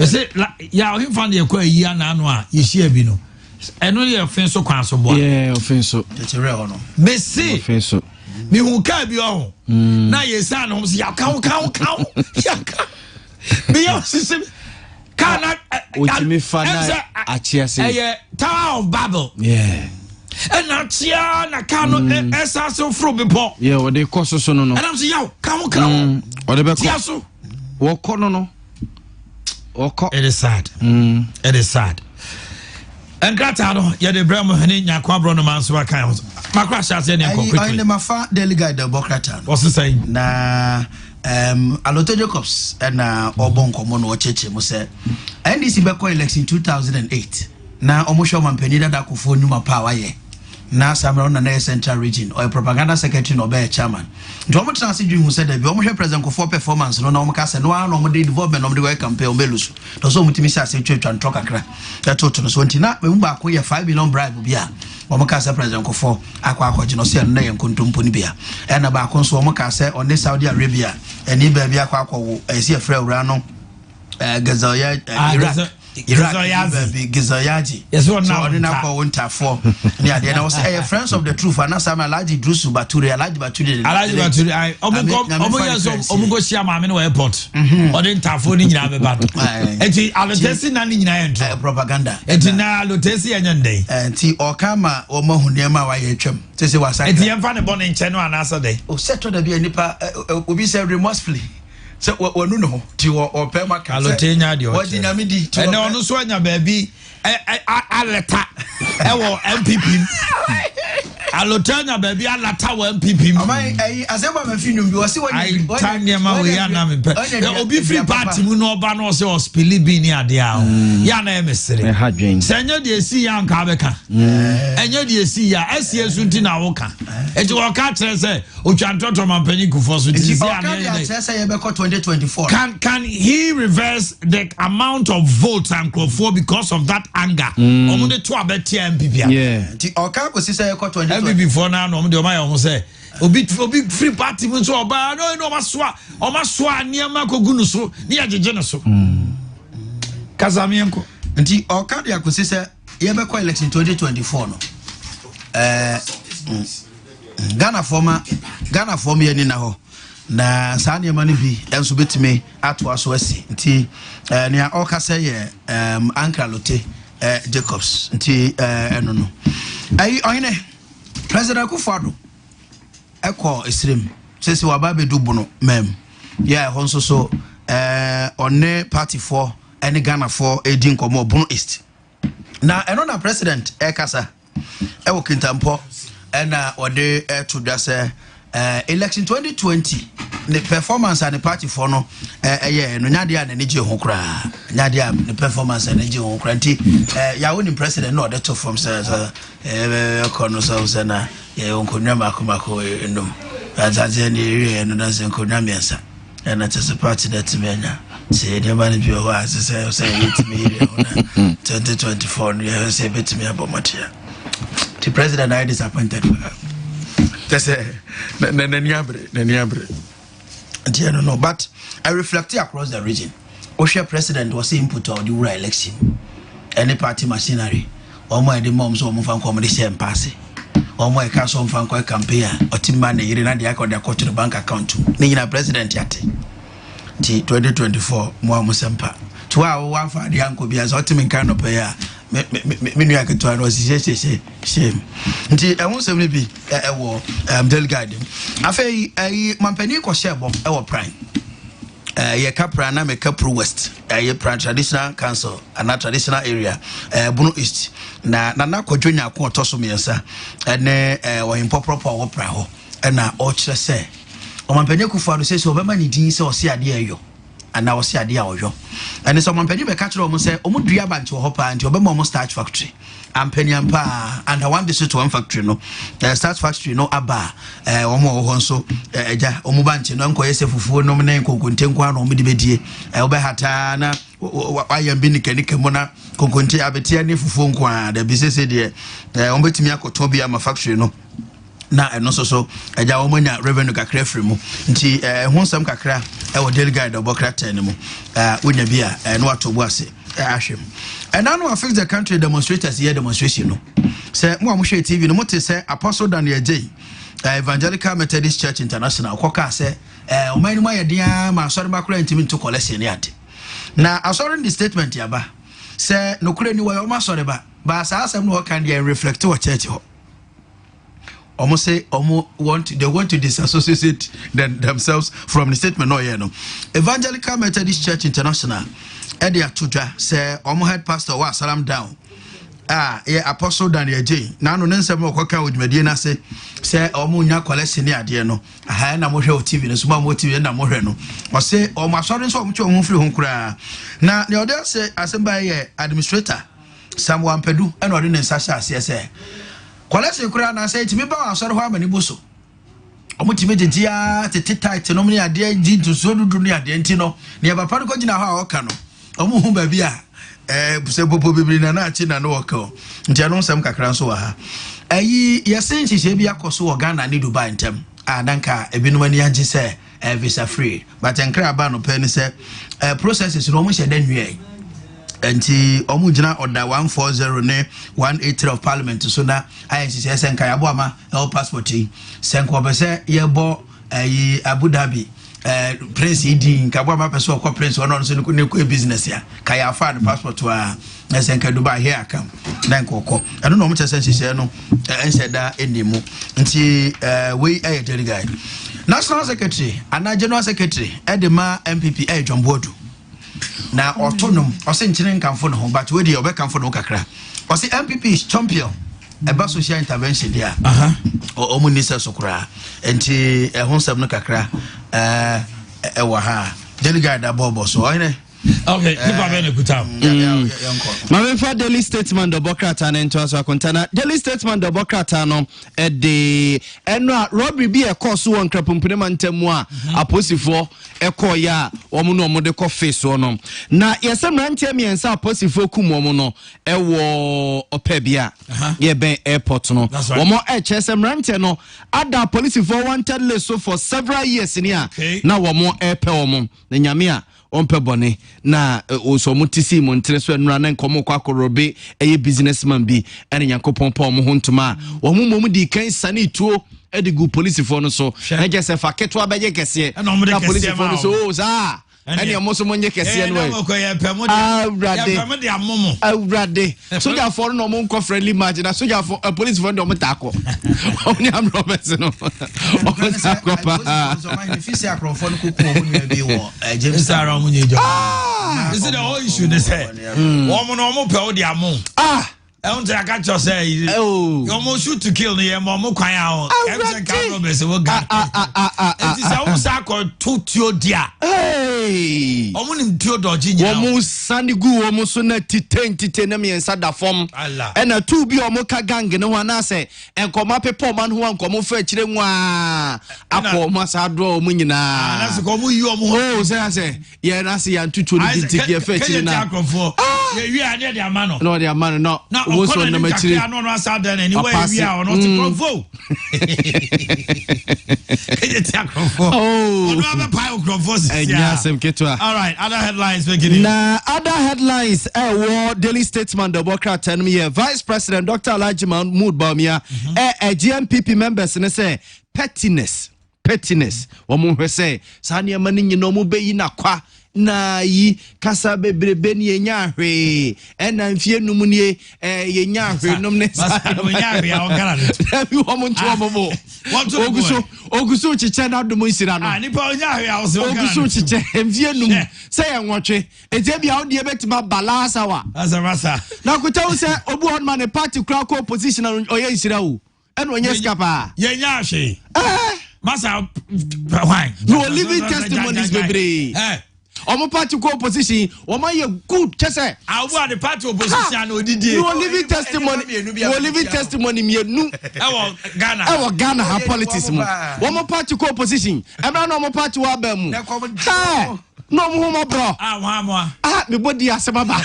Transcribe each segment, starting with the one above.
say ya him fan dey kwa yi ana no a ye share bi no eno ye ofen so kwan so boa yeah ofen so tete re ho no me see ofen so me hu ka bi ho na ye sa no so ya ka ya ka me yo system kana otimi fana achia say Tower of Babel yeah and achia na kano esa so fro bepo yeah we dey course so no and I'm say yaw ka o dey be so wo ko no it is sad it is sad and grata no ye de brem hene nyakwa bro no man so aka makra sha say ne quickly I ne mafa daily guide the Boakye what's saying na Alote Jacobs na obonkomo no cheche mo say NDC be election 2008 na omusho mampeni dada kufo nyuma power ye na Samuel na Central Region or propaganda secretary no be chairman nto mo transi dwi hu say da bi omusho president kufo performance no na omka say no na omo de development no de campaign o belusu to so mutimi say twetwa ntro kakra ya toto no so ntina me mba ko ye 5 million bribe bia omka say president kufo akwa no say na ye nkontompo ni bia e na ba ko so omka say on Saudi Arabia eni ba bia akwa esi efra wura no Gazaya Iraq Gizayaji yes one now on na ko wonta for near there na was friends of the truth and Sam Alaji Drusu Baturi I omugo shia ma me no airport on intafo ni nyina be ba do enti alotesi na ni nyina ento propaganda enti na alotesi enya ndey enti okama o mahunne ma wa ye twam sese wasa enti yemfa ne bone nche no anasa dey o seto da bia nipa obi say remorsefully so wonu no ti o pe maka alotenya de o wodi nyame di ti ene onu so anya baabi aleta wo MPP alotenya baabi alata wo MPP amai azeba mafinum bi wose woni tanya ma we ya na me pe obi free party mu no oba no se hospital bi ni ade a ya na emesere senya de esi ya nka beka enye de esi ya esi esu nti na wo ka enti wo ka kire se otwantoto mampani kufo so ti si ya 2024 can he reverse the amount of votes and crowd because of that anger omo to abeti MPP yeah ti oka ko si say 2024 before now no de o ma yo say obi free party mu so oba no o ma so aniema kogunu so ni ajeje no so kazamienko nti oka de akosi say ye be election 2024 no Ghana former ye ni na ho na saa niema no bi enso betime ato aso asi nti ne oka say ye Uncle Alote Jacobs nti eno no ayi oyene President Akufo-Addo eko esrem sesi wa ba bedu bono mem ya honso so onne party for any Ghana for edin komo Bono East na eno na president ekasa ewo kintampo ena ode to dase election 2020 the performance and the party for no no nyade na neje ho kra nyade the performance and neje ho kra nti ya woni president no that from kono so na ya onkonwa makomako endom azaze ni ere no na se onkonwa miensa na tese party that menya se de mani bi o wa se yetimi ere ho na 2024 no ya se betimi abomatia the president I disappointed that's naniabre no but I reflect across the region Osha president was input on the rural election any party machinery or my the moms or move and come the same pass or my castle fan campaign or team money in the account to the bank account to president yet 2024 more musempa to our one for the uncle be as ultimate kind of player me aka to ano shame nti ehun sem ne bi ewo delegate afei mampani ko shebo ewo prime ye kapra na me kapro west ye prime traditional council and traditional area Bono East na kodwonya ko otoso miensa ene wo impopropo wo pra ho na o kire se o mampani Akufo-Addo se obema ni din se o se ade ayo ana wo se ade a oyo ene so mampani be catch o se o mu dua banche ho pa nti obema o starch factory ampani ampa and one visit to one factory no starch factory no aba o mo ho nso eja o mu banche no nko yese fufuo no na nkokonte nko ano o mu de bedie o be hata na wayam bi nikanika mo na kokonte abetia ne fufuo nko a da bi sese de o betimi akoto bi ama factory no na eno so eja wo manya revenue kakra free mu nti ho sam kakra e wo daily guide obokra 10 mu wonya bia no atobo ase ahwem and now we fix the country demonstrators here demonstration no say mo amhwe TV no mote say Apostle Daniel J Evangelical Methodist Church International koka say o man no ayedia ma asori makura ntimi to collection ni ade na asori the statement yaba say no kure ni wo ma asori ba sa asem no kan dey reflect what church ho almost say they want to disassociate themselves from the statement no here no Evangelical Methodist Church International Edia Tuja say head pastor wa salam down Apostle Daniel J na no nsem okoka odwumade na say nya collection ni ade no aha na mo hwe TV no so mo TV na mo hwe no o say asori so mo twa ho firi ho kura na the other say asemba ye administrator Samuel Pedu and odi ne sasha say collection kura na say timi ba asori ho amani boso omutime dia tete tight no me ade di to so dudu ni ade nti no ne ba pa ko gina ho a oka no omo hu ba bia se popo bibiri na achi na no oka nti anu nsam kakra so wa ha ayi yesen hihye bia koso wo Ghana ni Dubai ntem adanka ebinum ani age say visa free but enkra ba no pe ni say processes no mo hye dan wie enti omu gina order 140 ne 183 of parliament so na INCC senka yabo ama el passport senko be say yebo ayi Abu Dhabi prince idin kabo ama person ko prince ono so ne ko business ya kaya afa the passport wa senka Dubai here come dan kokko eno no mo chese hye no ensheda enimu nti we daily guide national secretary and general secretary edema MPP John Bodu na autonom ose nchire nkamfo no but we dey obekamfo no kakra ose MPP is champion eba social intervention dia omunisa sokura enti ehonsam no kakra ewa ha delegate abobo so oyne okay keep abene kutam ma fa daily statement Bokrata na into aso akontana daily statement Bokrata no de eno a robbery bi e course won krapompene mantamu a aposifo eko ya omo no de ko face no na yesem rantia miensa aposifo kumo no ewo opabia ye ben airport no omo chesem rantia no ada aposifo wanted list for several years ni a na omo epe omo na nyame a ompe bone na oso mutisi mo ntreso enura na nkomo kwa korobe eye businessman bi ene yankopon pa omo hontuma wo mu di kan sane tuo edigu police for no so na jese fa keto abeje kese na police for no so o za ene amoso monye kese no awrade soja for no mo nko friendly match na soja for police for no mo tako oni am Roberts no o sa ko pa so my fisi akrofo no kuku o mu bi wo James Sarah mo nyejo is it the whole issue they say wo no mo pe o di amon I catch you say you almost shoot to kill the mom kwan out. Every Roberts will got it is almost to dia. Hey, Omunim Theodore Junior. Almost Sandy Goo, almost so net 10 and sada form. And a 2 be omoka gang no one say and come up a poor man who come fetch them. I call Massadro Munina. That's a common you oh, say, yeah, I see and 2 to fetch in you are near their man. No, their man, no. Was on the material. I don't know how anyway. We are not to provoke. All right, other headlines beginning. Other headlines. War daily statement. The Bokrata and me, Vice President Dr. Alhaji Mahmood Bawumia, GMPP members, and say pettiness. Wamu say, Sanya Manin, no mube ina kwa. Na yi kasa bebrebe ni enya hwe ena mfie numunie yenya hwe nomne sa enya hwe a onkara no bi wo monto omomo oguso chiche na domo isira no nipa enya hwe a oguso chiche mfie num se ye nwotwe eje bia wo de betima balasa wa azamasa na kutawo se obu on man party kra ko opposition oye isira wo ena onye skapa yenya hwe masa why no living testimonies bebre Omo party ko opposition, omo ye good kese. Awu the party opposition no didi. No living testimony me nu. Ewo Ghana ha politics mu. Omo party ko opposition. Ebra no omo party wa ba mu. no mo bro me body asebaba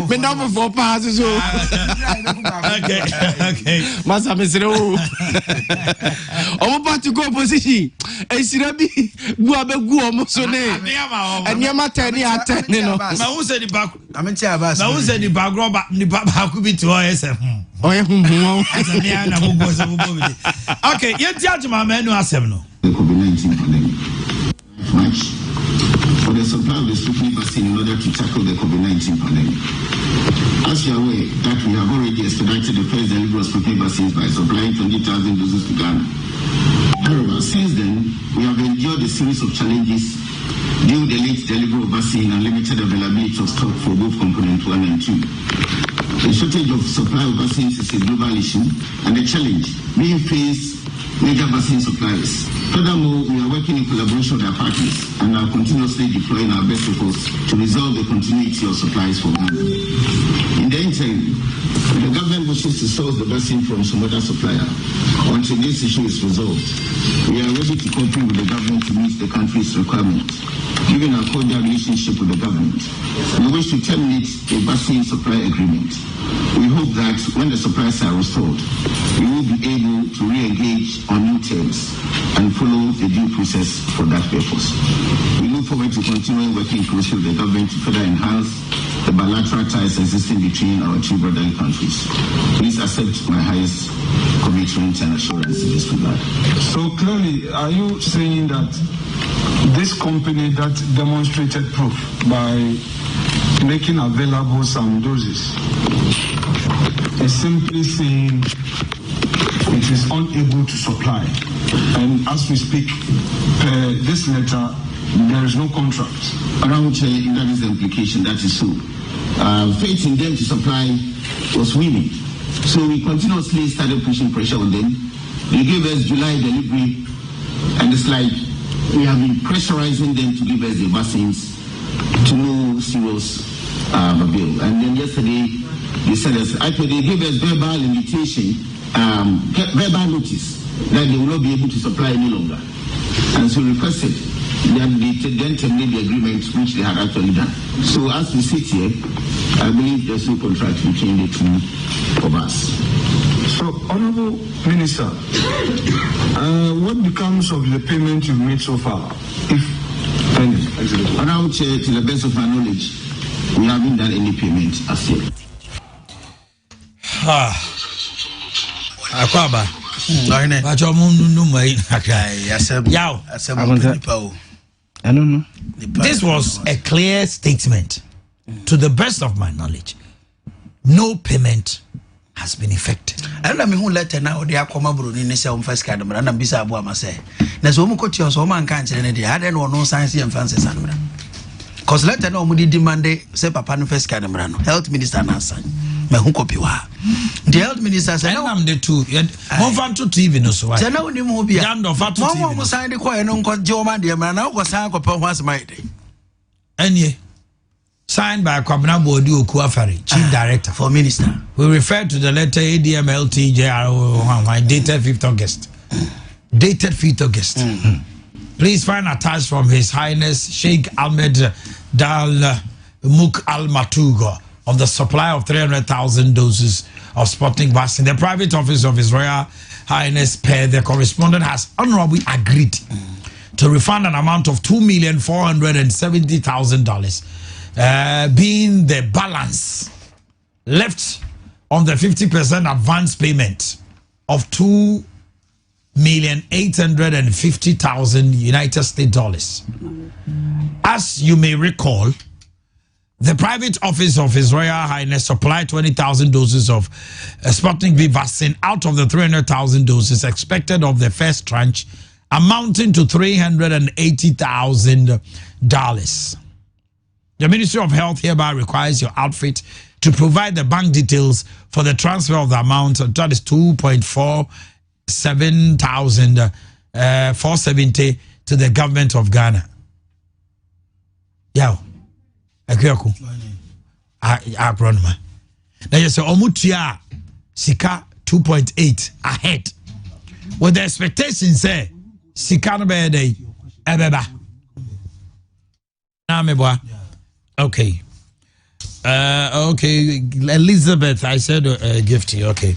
me na for pass so okay masa mesere o omo party go opposition esira bi gu abegu omo so ne eniema tani atani no ma wo se di ba amenti abas ma wo se di ba groba ni ba ku bi to oyese oye huhu azamia na mo bo se mo bo okay yeti atuma menu asem no COVID-19 pandemic. March for the supply of the Sputnik vaccine in order to tackle the COVID-19 pandemic. As you are aware, that we have already expedited the first delivery of Sputnik vaccines by supplying 20,000 doses to Ghana. However, since then, we have endured a series of challenges due to the late delivery of vaccine and limited availability of stock for both component 1 and 2. The shortage of supply of vaccines is a global issue and a challenge being faced major vaccine suppliers. Furthermore, we are working in collaboration with our partners and are continuously deploying our best efforts to resolve the continuity of supplies for Ghana. In the interim, the government wishes to source the vaccine from some other supplier. Until this issue is resolved, we are ready to cooperate with the government to meet the country's requirements. Given our cordial relationship with the government, we wish to terminate a vaccine supply agreement. We hope that when the supplies are restored, we will be able to re-engage on new terms and follow the due process for that purpose. We look forward to continuing working closely with the government to further enhance the bilateral ties existing between our two brotherly countries. Please accept my highest commitment and assurance in this regard. So clearly, are you saying that this company that demonstrated proof by making available some doses is simply saying it is unable to supply, and as we speak, this letter, there is no contract? Around that is the implication, that is so. Faith in them to supply was winning. So we continuously started pushing pressure on them. They gave us July delivery, and it's like we have been pressurizing them to give us the vaccines to no serious avail. And then yesterday, they said us, actually they gave us verbal invitation, verbal notice that they will not be able to supply any longer. And so requested that they then terminate the agreement which they had actually done. So as we sit here, I believe there's no contract between the two of us. So, Honorable Minister, what becomes of the payment you've made so far, if any? Around to the best of my knowledge, we haven't done any payment as yet. Akwaba. I don't know. This was a clear statement. To the best of my knowledge, no payment has been effected. I don't know who letter now. They are coming bro in the first kind of and bisa abu amase. Na so mu kochi so man kan chere ne dey. I don't know no science and fancy sanura. Cause letter no mu di demand say papa no first kind of no. Health minister na san. Me hu copy wa. The health minister say no am the two. Mo fan to TV no so why. Say no ni mu bia. Jam do fa to TV. Mo sign the koy no nko je o man dey na ko san ko pa ho asma dey. Enye. Signed by Kwabena Bodi Okuafari, Chief Director. For Minister. We refer to the letter ADMLTJRO, dated 5th August. Dated 5th August. Please find attached from His Highness Sheikh Ahmed Dal Muk Al Matugo on the supply of 300,000 doses of Sputnik vaccine. The private office of His Royal Highness per the correspondent has honorably agreed to refund an amount of $2,470,000. Being the balance left on the 50% advance payment of $2,850,000 United States dollars. As you may recall, the private office of His Royal Highness supplied 20,000 doses of Sputnik V vaccine out of the 300,000 doses expected of the first tranche, amounting to $380,000. The Ministry of Health hereby requires your outfit to provide the bank details for the transfer of the amount, that is 2,470 to the government of Ghana. Yaw. Akuyako. Abronma. Now you say omutia sika 2.8 ahead. With the expectation say sika no be dey ebeba. Meboa. Okay. Okay, Elizabeth, I said Gifty. Okay.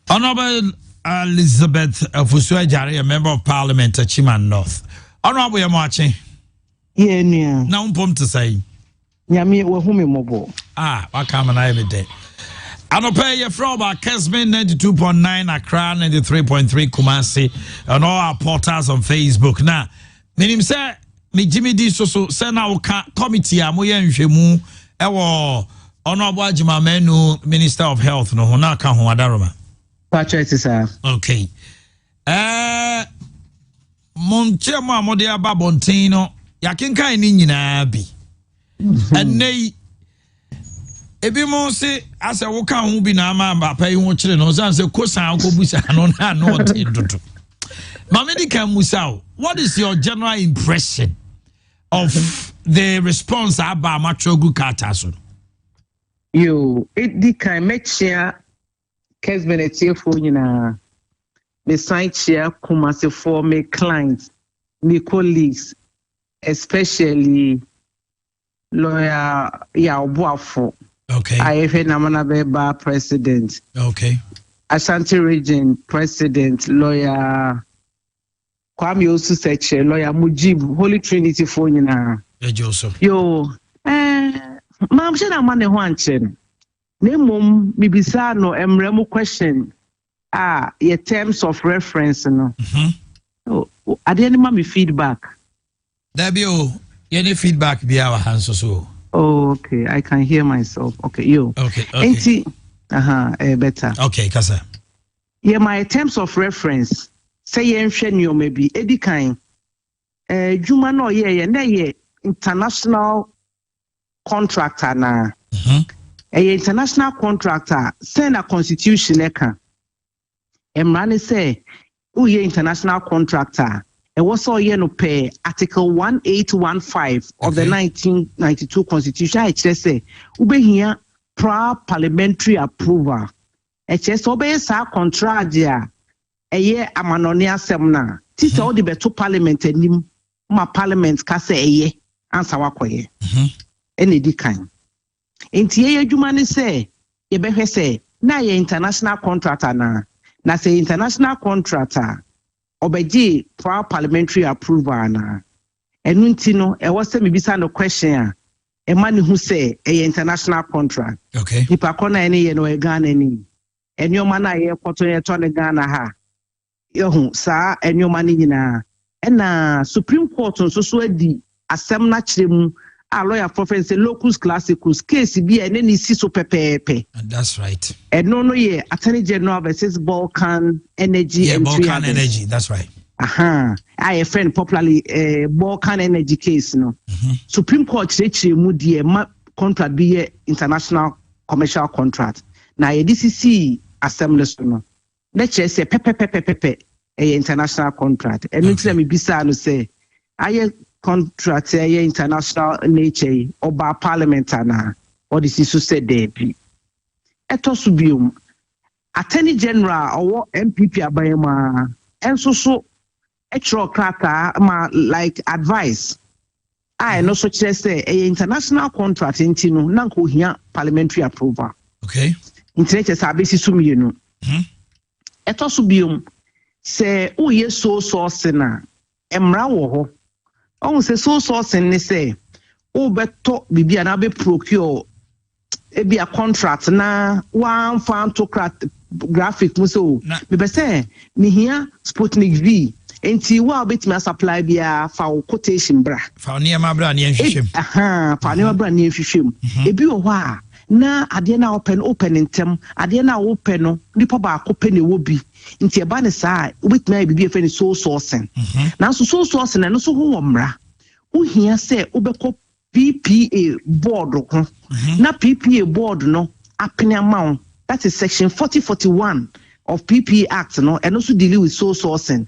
Honorable Elizabeth Fusua Jare, a member of Parliament at Chiman North. Honorable Yamache. Yeah, yeah. Now, pom to say. Yami, we whom mobile. What come and I day. I don't pay your from Kessben 92.9, Accra 93.3, Kumasi, and all our portals on Facebook. Now, meaning say, me Jimmy D so send our committee, Amoya Shemu, Ewo, Honorable Jima Menu, Minister of Health, no, Honaka Homadaroma. Sir. Okay. Monchema Modia Babontino, Yakinka in Abi. And nay, ebi mo se asa wo kan ho bi na ma papa yi ho kire no san se kosan ko busa no na no dodo. Mamedi Musa, what is your general impression of the response aba matrogu kata so? You it can make share Kessben etiefo nyina me site share Kumasi for me clients, me colleagues, especially lawyer Yaw. Okay. I have Namana Beba president. Okay. Ashanti region president, lawyer Kwame Osu Seche, lawyer Mujib, Holy Trinity for Nina. Yo, Mam Shana Mane Wanchen. Nemum Mibisa no Emremu question. Your terms of reference no. I didn't mami feedback. Dabio, any feedback be our hands so. Oh, okay. I can hear myself. Okay, you. Okay. Better. Okay, Kasa. Yeah, my terms of reference. Say you maybe Eddie kind. Juma no yeah, international contractor na. International contractor send a constitution eka. Emrani say, who ye international contractor. It was all no pay Article 1815 of the 1992 Constitution. I just say, ube here prior parliamentary approval. It just obey sa contract there. A year amanonia semna. Tisa all the beto parliament and ma parliament kase a ye answer wakoye. Any kind. Inti ye jumani say, ye behe say, na ye international contractor na say international contractor. Obeji for parliamentary approval na enunti no e was say me bisa no question a man who say a international contract. Okay. Ipa kona ene ye no e Ghana ni enyoma na ye kwoto ye to ne Ghana ha yehu sa enyoma ni nyina na Supreme Court so adi asem na kiremu a lawyer for say locus classicus case bi ene ni si so pepepe. That's right. And no ye Attorney General versus Balkan Energy. Yeah, Balkan Energy, that's right. I friend popularly Balkan Energy case no. Supreme Court cheche mu die contract be international commercial contract. Na ye DCC assembly no. Let's say pepe international contract. And okay. Me bisa no say aye contract international nature oba parliament na or this is said there be etosubium Attorney General or MPP abayema enso so extra kraka ma like advice I no so say a international contract intino nanko hia parliamentary approval. Okay. Internet sabesi sumi no etosubium say o ye so source na emra wo ho on say so source ne say o beto bibia na be procure e be a contract na one fan to graphic muso me be say me here Sputnik V enti wa betimi supply bia fa quotation bra fa niam bra ne nhwehwem fa niam bra ne nhwehwem e bi wo ho na ade na open ntem ade na open no nipa ba akopɛ ne wo bi nti e ba ne saa obetimi bibia fa ne so sourcing na so sourcing no so ho womra wo hia sɛ obekɔ PPA board ho na PPA board no apene amount that is section 4041 of PPA Act no and also dealing with sole sourcing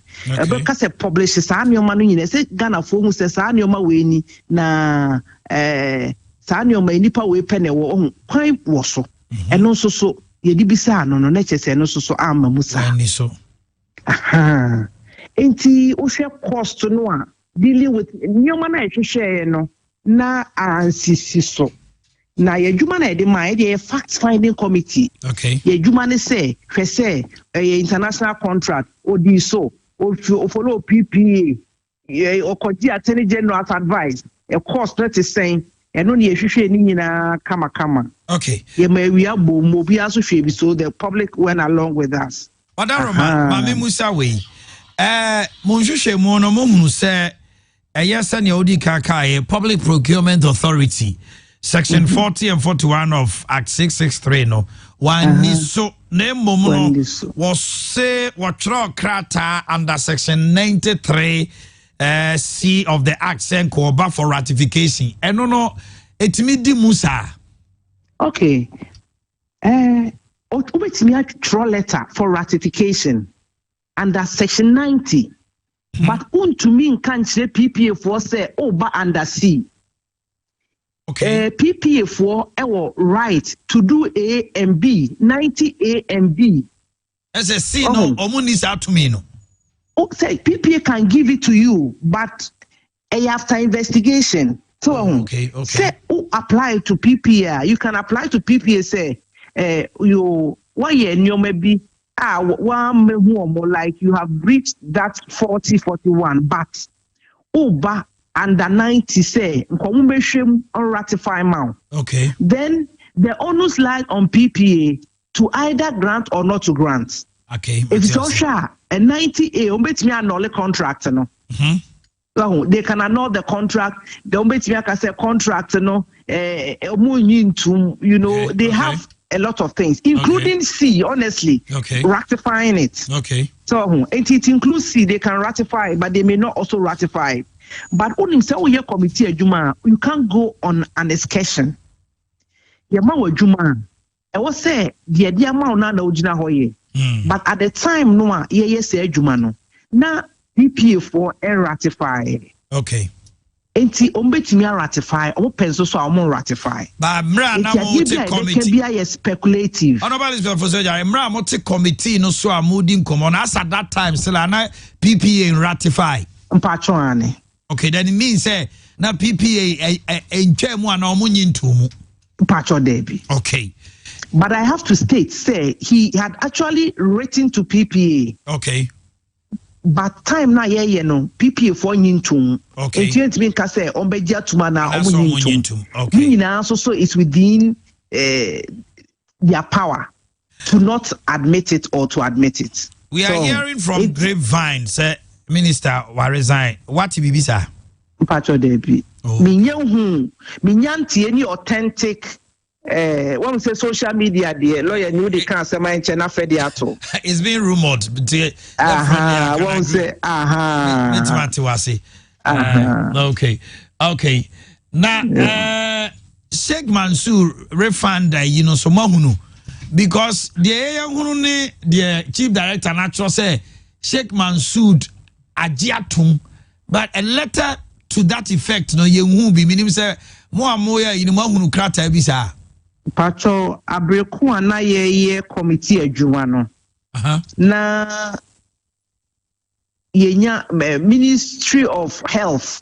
because say publish sa anyoma no nyina say Ghana fo hu say sa anyoma we ni na sa anyoma nipa we pɛ ne wo kwan wo so eno nso so ye di bisa no na che say no so amma musa ni so enti o hwe cost no a dealing with nyoma na ehwehwe no na ansisi so na ye dwuma na de ma ye fact finding committee okay ye dwuma ne say hwe say international contract odi so o follow PPA ye okoji attorney general advice e cost that is saying eno ne ye hwehwe ni nyina kama okay ye ma wi abo mo bi aso hwe bi so the public went along with us Odaroma mame Musa we mo hwehwe mo no mo hunu say yes and odi kaka Public Procurement Authority Section 40 and 41 of Act 663 no one so name no was say what krata under Section 93 C of the Act saying koba for ratification and no etimi di Musa okay obetimi a draw letter for ratification under Section 90 but to me can't say PPA for say over under C. Okay. PPA for our right to do A and B, 90 A and B. As a C no, omunis out to me no. Okay, PPA can give it to you, but after investigation. So okay. Say who apply to PPA? You can apply to PPA. Say you 1 year you maybe. Like you have reached that 40-41, but over under 90 say ratify now. Okay. Then the onus lies on PPA to either grant or not to grant. Okay. If it's also a 90A, me annul contract no. So they can annul the contract. They can say contract no. They have a lot of things, including C, honestly, ratifying it. Okay. So it includes C, they can ratify, but they may not also ratify. But when you say your committee, you can't go on an excursion. I was say the idea amount na ojina hoye. But at the time, no, say no. Now PPA for ratify. Okay. Enti ombetimi ratify o penso so am ratify ba mra na mo te committee be speculative honorable professor Jare mra mo te committee no so amudi nkomo na as at that time still na PPA ratify mpacho ane okay then it means say na PPA entwemu ana omunyi ntumu mpacho debi okay but I have to state say he had actually written to PPA okay but time na no PPA for nyintum okay it mean ka say onbegia tuma na omunyintum okay so it's within their power to not admit it or to admit it. We are hearing from grapevine say minister wa resign what bibi sir mpacho debi minyantie ni authentic when we say social media, the lawyer knew the cancer mind China Fediato. It's been rumored. Won't say okay. Now Sheikh Mansour refund so mahunu because the chief director natural say Sheikh Mansour ajiatum, but a letter to that effect no yehu bi minim say mo amoya mahunu krata bisa. Pacho abreku ana ye committee adwuma no na yenya Ministry of Health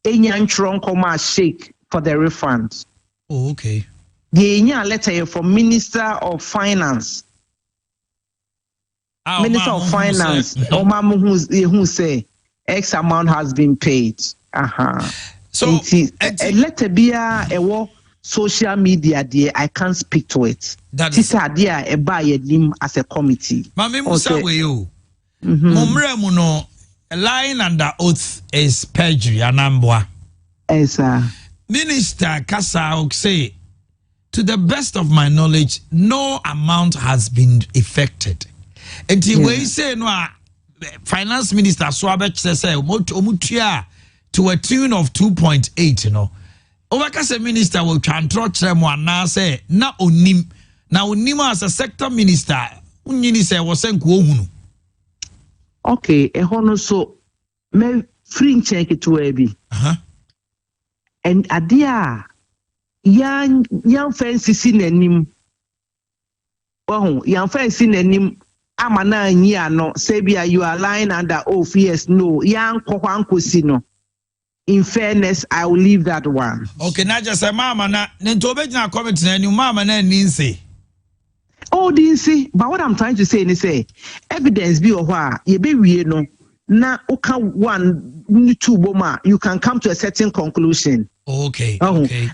enya ntron koma shake for the refund. Oh, okay. Yenya letter from Minister of Finance. Minister of Finance Omanhene who say X amount has been paid. So a letter bia ewo social media there, I can't speak to it. That is idea a buy him as a committee. Mame Musa we you. Mumre muno lying under oath is perjury anambwa. Yes, sir. Minister Kasa say, to the best of my knowledge, no amount has been effected. And we say no finance minister Swabech say omutia to a tune of 2.8, you know. Overcast minister will trantrot them one now say na onim as a sector minister unyini say was hunu. Okay, hono so me free check it to ebi. And adia young fancy sin enim. Oh, young fancy enim amana nyia no say bia you are lying under oath yes no young kokwanko sino. in fairness, I will leave that one. Okay, now just a mama na nintobejina comment na new mama na ninsi. Oh, didn't see. But what I'm trying to say is evidence be or why you be we no. Now, okay, 1, 2 boma, you can come to a certain conclusion. Okay.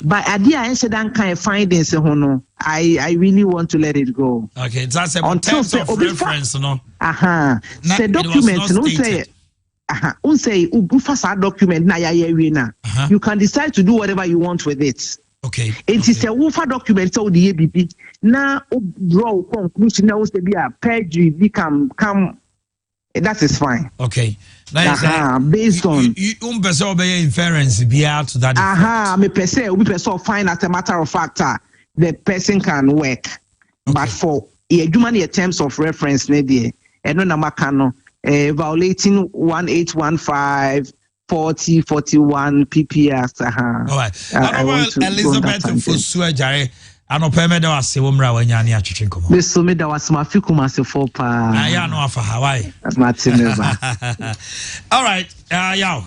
But idea I said that kind of findings, I really want to let it go. Okay, that's a terms of reference, no. The document, no say. Say ufasa document na ya na. You can decide to do whatever you want with it. Okay. It is a ufa document so the ABP. Now draw conclusion now say be a perjury become come. That is fine. Okay. Based on person be inference be out to that. Me person we person fine as a matter of fact the person can work. Okay. But for a terms of reference ne there eno na makano violating 1815 40 41 PPS. All right. Elizabeth Fosu Jare anopeme da wase wo mra wanyane atwetwe komo. Me so me da wase mafiku masefo pa. Ya no afa Hawaii. All right. Yaw.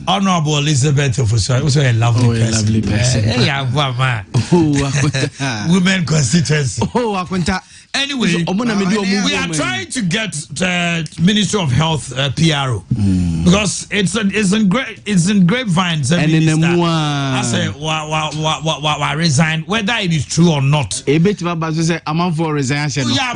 Honorable Elizabeth Fosu also a lovely person. Lovely person. Hey, mama. Women constituency. Anyway, we are trying to get the Ministry of Health PRO because it's in grapevines. And in the I say, wa resign, whether it is true or not. I'm for resignation. Yeah,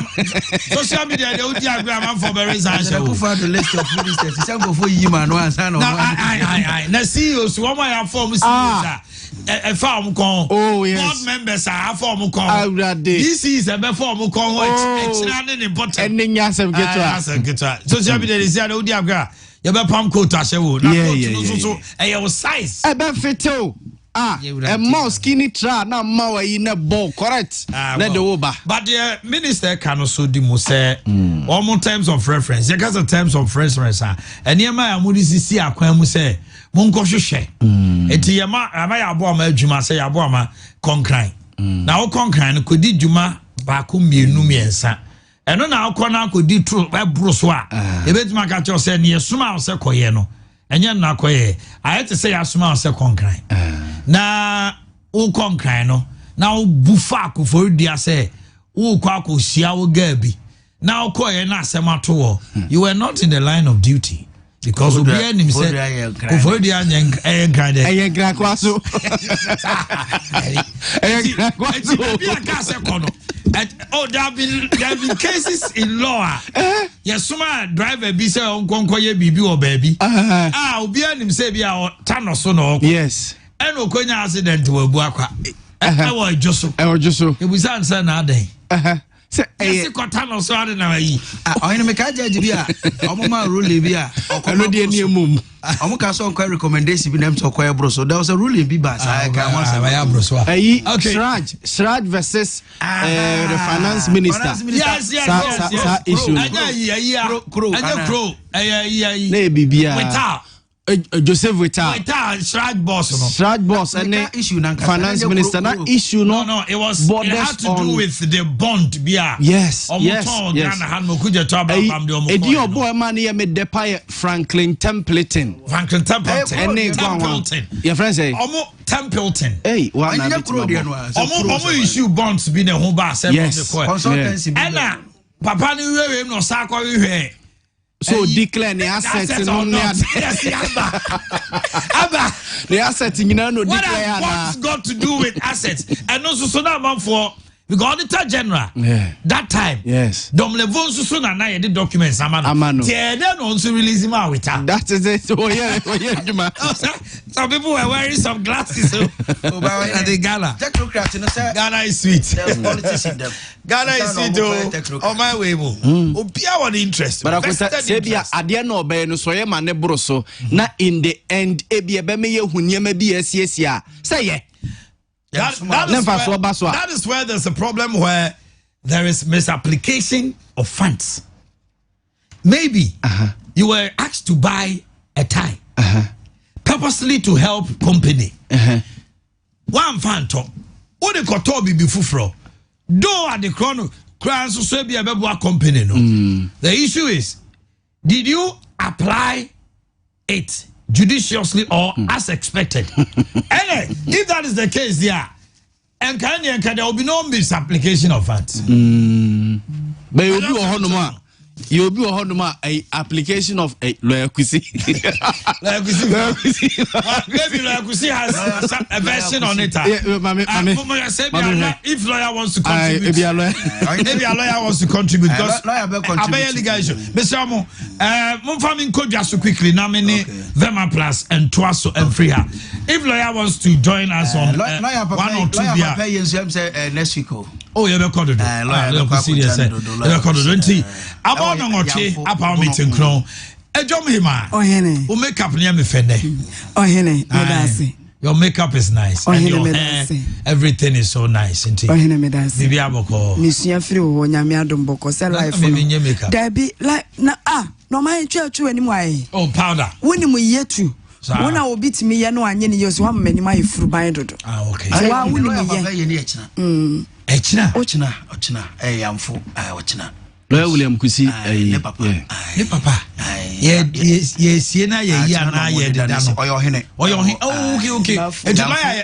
social media they would agree I'm for resignation. Who found the list of ministers? It's go for you man. Now CEOs, what my form CEOs. A farm con. Oh yes. Board members are a form con. This is a form con. It's important. Ending yasem guitar. Social media is there. Odi agra. You be palm coat ashewo. Na coat so. Your size. Fito. A more skinny tra na ma yi na ball correct. Let the over. But the minister can also do mo say all more terms of reference. You got the terms of reference. And near my amudi sisi akwan mu say monko hwehwe. Enti yema ya abo ama adwuma say ya abo ama konkran. Na wo konkran no kodi dwuma ba ko mienu miensa. Eno na akọ na akodi tru ebro so a. Ebetuma ka cho say ne yesuma wo say koye no. Enye na koye. Ayete say yasuma wo say konkran. Na wo konkran no na wo bufa akofo dia say wo kwa akosia wo gabi. Na wo koye na asemato wo. You were not in the line of duty. Because we are him said, "Over the oh, there have been cases in law. Yes, suma driver be say on konkoye bibi or baby. Obi him say be our tanoso no. Yes. And okonya accident we Boakye. I was just so. It was answer na day. Yes, kotano so ade na yi. Oyene me ka judge bi a, omoma rule bi a, okolo de ni mum. Omoka so kwa recommendation bi na mto kwa bro so there was a ruling bi ba sa ka mo say ya bro so. Shraj versus the finance minister. Yes. Issue. Na bibia. Joseph Wita Shraj boss and issue finance minister na issue no it had to do with the bond bia yes Edi obo man here me depa Franklin Templeton your friend say Templeton hey one omo issue bonds bi na ho ba say consultancy and papa ni we no sa kwa we so declare the assets no the assets nyina no declare what's got to do with assets and also so that man for because Auditor General that time yes Domlevon so na ye the documents amano they no also release him out with that is it some people were wearing some glasses the Ghana technocrats no say Ghana is sweet there's politics in them Ghana is sweet on my way obia want interest but I say bia ade na obey no so ye ma ne bro so na in the end e bia be me ye hunyema bi asiesia say ye that is where there's a problem where there is misapplication of funds. Maybe you were asked to buy a tie purposely to help company. One fan top. What the kotobi be fufro. Do at the chrono crown so be a company. No. The issue is, did you apply it judiciously or as expected. And if that is the case, there, and there will be no misapplication of funds. But you'll be a application of a lawyer Kusi. Maybe lawyer Kusi has a version on it. If lawyer wants to contribute, maybe a lawyer wants to contribute because Mr. Amo, farming code just so quickly. Now many Vema Plus and Twaso and Freeha. If lawyer wants to join us on 1 or 2 next week. Oh, you're recorded. Lawyer serious. Recorded. About no moche, about meeting crown. A job him. Oh, Henny. Who make up near me fende. Oh, Henny. Your makeup is nice. And your hair, everything is so nice. Oh, Henny, Medas. Maybe I will call Monsieur Fru or Yamiadum Boko. Sell life in your makeup. There be like, no, my church anyway. Oh, powder. When we yet to. When I will beat me, I know I need yours 1 minute my fruit by dodo. Ah, okay. I will Ochina, I am full. Ochina. Lawyer William Kusi, ne papa. Yes, Siena, okay.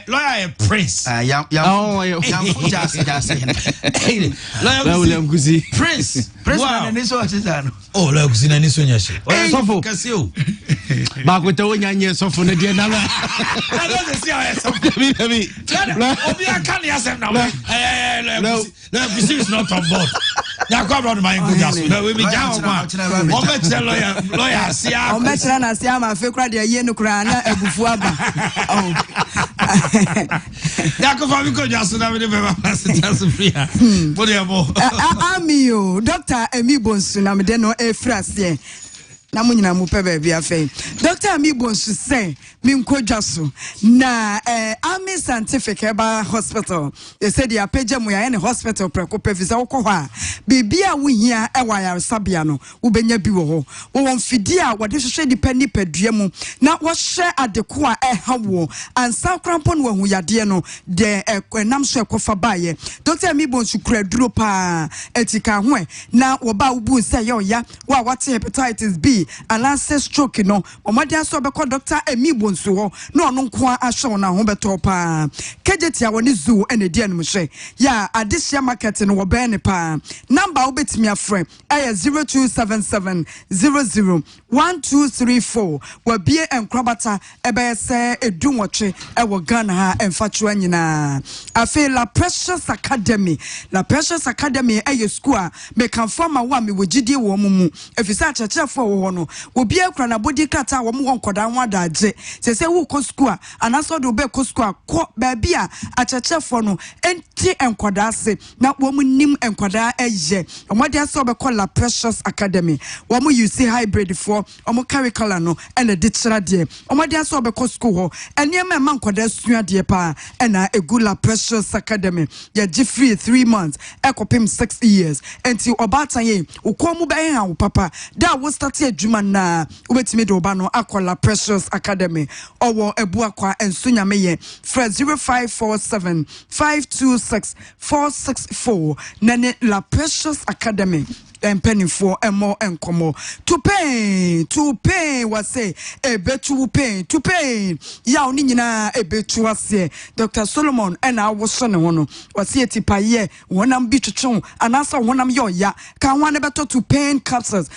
Lawyer Prince. Lawyer William Kusi. Prince. Wow. Oh, look, Sina Nisunya. Back with the one year so for the dear Nala. I don't see how it's not on board. Now come on, my good. We be down. Lawyer, see, I'm a fake radio, Yenukrana, a bufuaba. Yakov, just Dr. Emibons, Namadeno, a phrase. Namunina mupe baby afe. Dr. Amibon should say, Mimko Jasu. Na Army Scientific Eba Hospital. They said the Apejam we are in a hospital precope visa okoha. Bibia we here Ewaya Sabiano, Ubenya Biwo. Won Fidia, what is she depending pedriemu. Now what share at the Kwa Hawo and South Crampon when we are diano de Namsha Kofabaye. Dr. Amibon should create dropa etika hwe. Now Waba Ubu say yo ya, what's hepatitis B. An answer stroke no omadia so be call Dr. Emibon so no no kwa ahwe na ho betopa kejetia woni zoo ene die no hwe ya adisia market no wo be ne pa number obetimi afre 0277001234 wa bie enkrabata ebe se edunwotwe e wo Ghana ha emfacho anyina afi La Precious Academy e school me kan form wa me wogidie wo mumu efisa achechefo no obi akra na body krata wo mo nkoda ho adaje se wo ko school anaso do be ko school ko ba bia achechefo no enti enkoda ase na wo mu nim enkoda eye omode aso be call La Precious Academy wo mu use hybrid for omo curriculum no ene dichira de omode aso be ko school ho ene ma nkoda sua de pa ena egu La Precious Academy ya gi free 3 months ekopim 6 years enti obatan ye ukomu be ha wo papa da wo start adwuma na ubetimi do ba no akola Precious Academy owo ebu akwa ensunya meye fra 0547 526 464 nane La Precious Academy penny for and more and como to pay was say a bet to pay ya nina a bet to us Dr. Solomon and I was son one was here tipa ye one am beach chon and answer one am yo ya can one better to pain capsules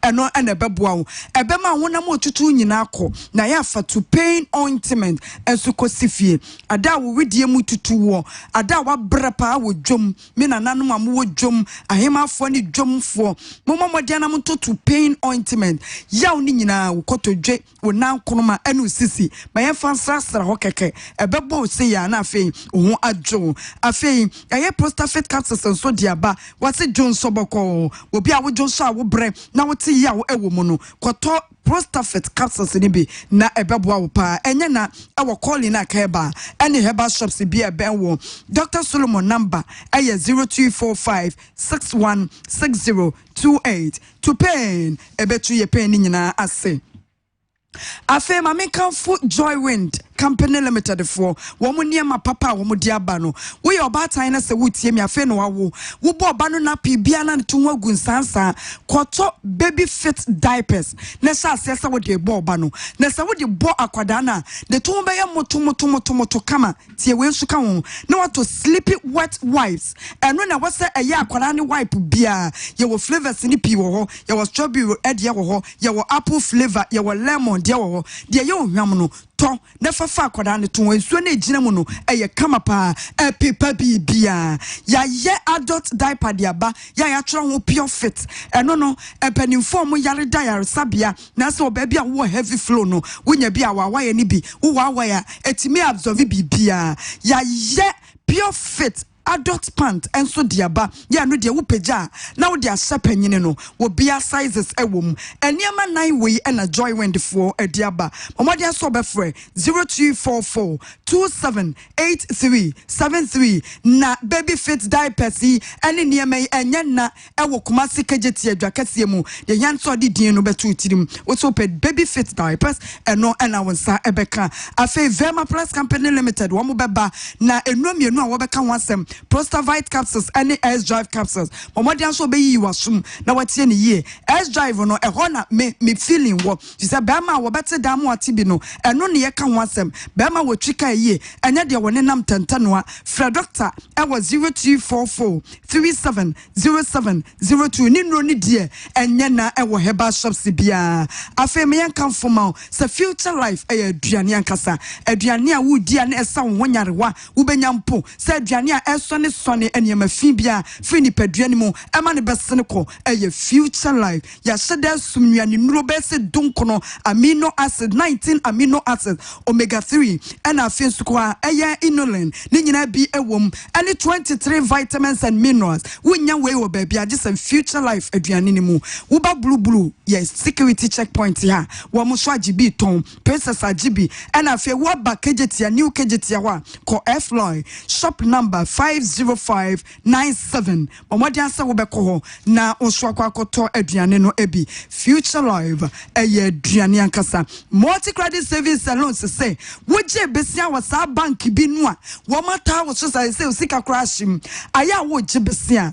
and no and a babuau a bema one am to nako na ya for to pain ointment and sukosifie ada wo widie mu tutu ada wa brepa wo dwom me na nanu am wo dwom ahema for ni dwomfo momo modiana mto to pain ointment yaw ni nyina wokoto dwe wona nkonoma anu sisi maye fansasra ho keke ebebo se ya na afei ho adwo afei aye prostate cancer so diaba wase John Soboko obi a wo John so a wo bre na wote yaw ewo mu no koto prostate cancer ni bi na ebebo wo pa enye na ewo calling na keba any herbal shops bi ebenwo Dr. Solomon number 0245616028 to pain ebetu ye pain nyina ase afe mame kan fu Joy Wind Company Limited for womo niema papa womo diaba no wo we obatan na se wutie me afe no wawo wo bo oba no na pibia na to wagu nsansa koto baby fit diapers na sha asesa wo de bo oba no na se wo de bo akwada na de to be ye moto kama tie we su ka ho na wato sleepy wet wipes eno na wose eye akwada ne wipe bia ye wo flavors ni pi wo ho ye wo strawberry edie wo ho ye wo apple flavor ye wo lemon de wo ho de ye ohwam no to na fafa akwada ne to ensuo na ejina mu no eye kama pa pepa bia ya ye adult diaper de aba ya tro ho pure fit eno no empanimfo mo yare diary sabia na se obabi a wo heavy flow no wonya bi a wa ye ni bi wo wa ya etimi absorb bia ya ye pure fit adult pant enso diaba ya no de wo pagya na wo de asepanyine no wo bia sizes ewom eniama 9 wey na joy wendfo adiaba omode aso befre 0244 278373 na baby fit diapers ene niama enye na ewo Kumasi kejeti adwa kase mu de yan so de din no betu tirim wo so baby fit diapers eno na wonsa ebeka afi Verma Press Company Limited wo mo beba na enuamienu a wo beka ho asem Prostavite capsules any S drive capsules momodi anso be yi wasum na watie ne yie S drive no eho na me feeling wo ti say be ma wo bete da mo ati bi no eno ne ye ka ho asem be ma wo twika yie enya de woni nam tantanoa fra doctor e was 0244 370702 ni no ni de enya na e wo heba shops bia afa me yan kan foma se future life e aduane ankasa aduane a wo di na esa wo nyarewa wo benyampo se aduane a eso ne sone eniema fibia fini paduane mu ema ne besene ko eye future life ya sheda sumnuane nuro bese dunkono amino acid 19 amino acid omega 3 ena afensuko a eye inulin ni nyina bi ewom ene 23 vitamins and minerals wonya we wo baby age some future life aduane ni mu wo ba blue yes security checkpoint ya wo mo so agibi ton princess agibi ena afi wo ba kejetia new kejetia wa ko Floyd shop number 50597 omodi ansa wo beko ho na onso akwakoto aduane no ebi future life eye aduane ankasa multi credit service alone say woje besia wasa bank bi no a wo mata wo so say sika crashim aya wo jebesia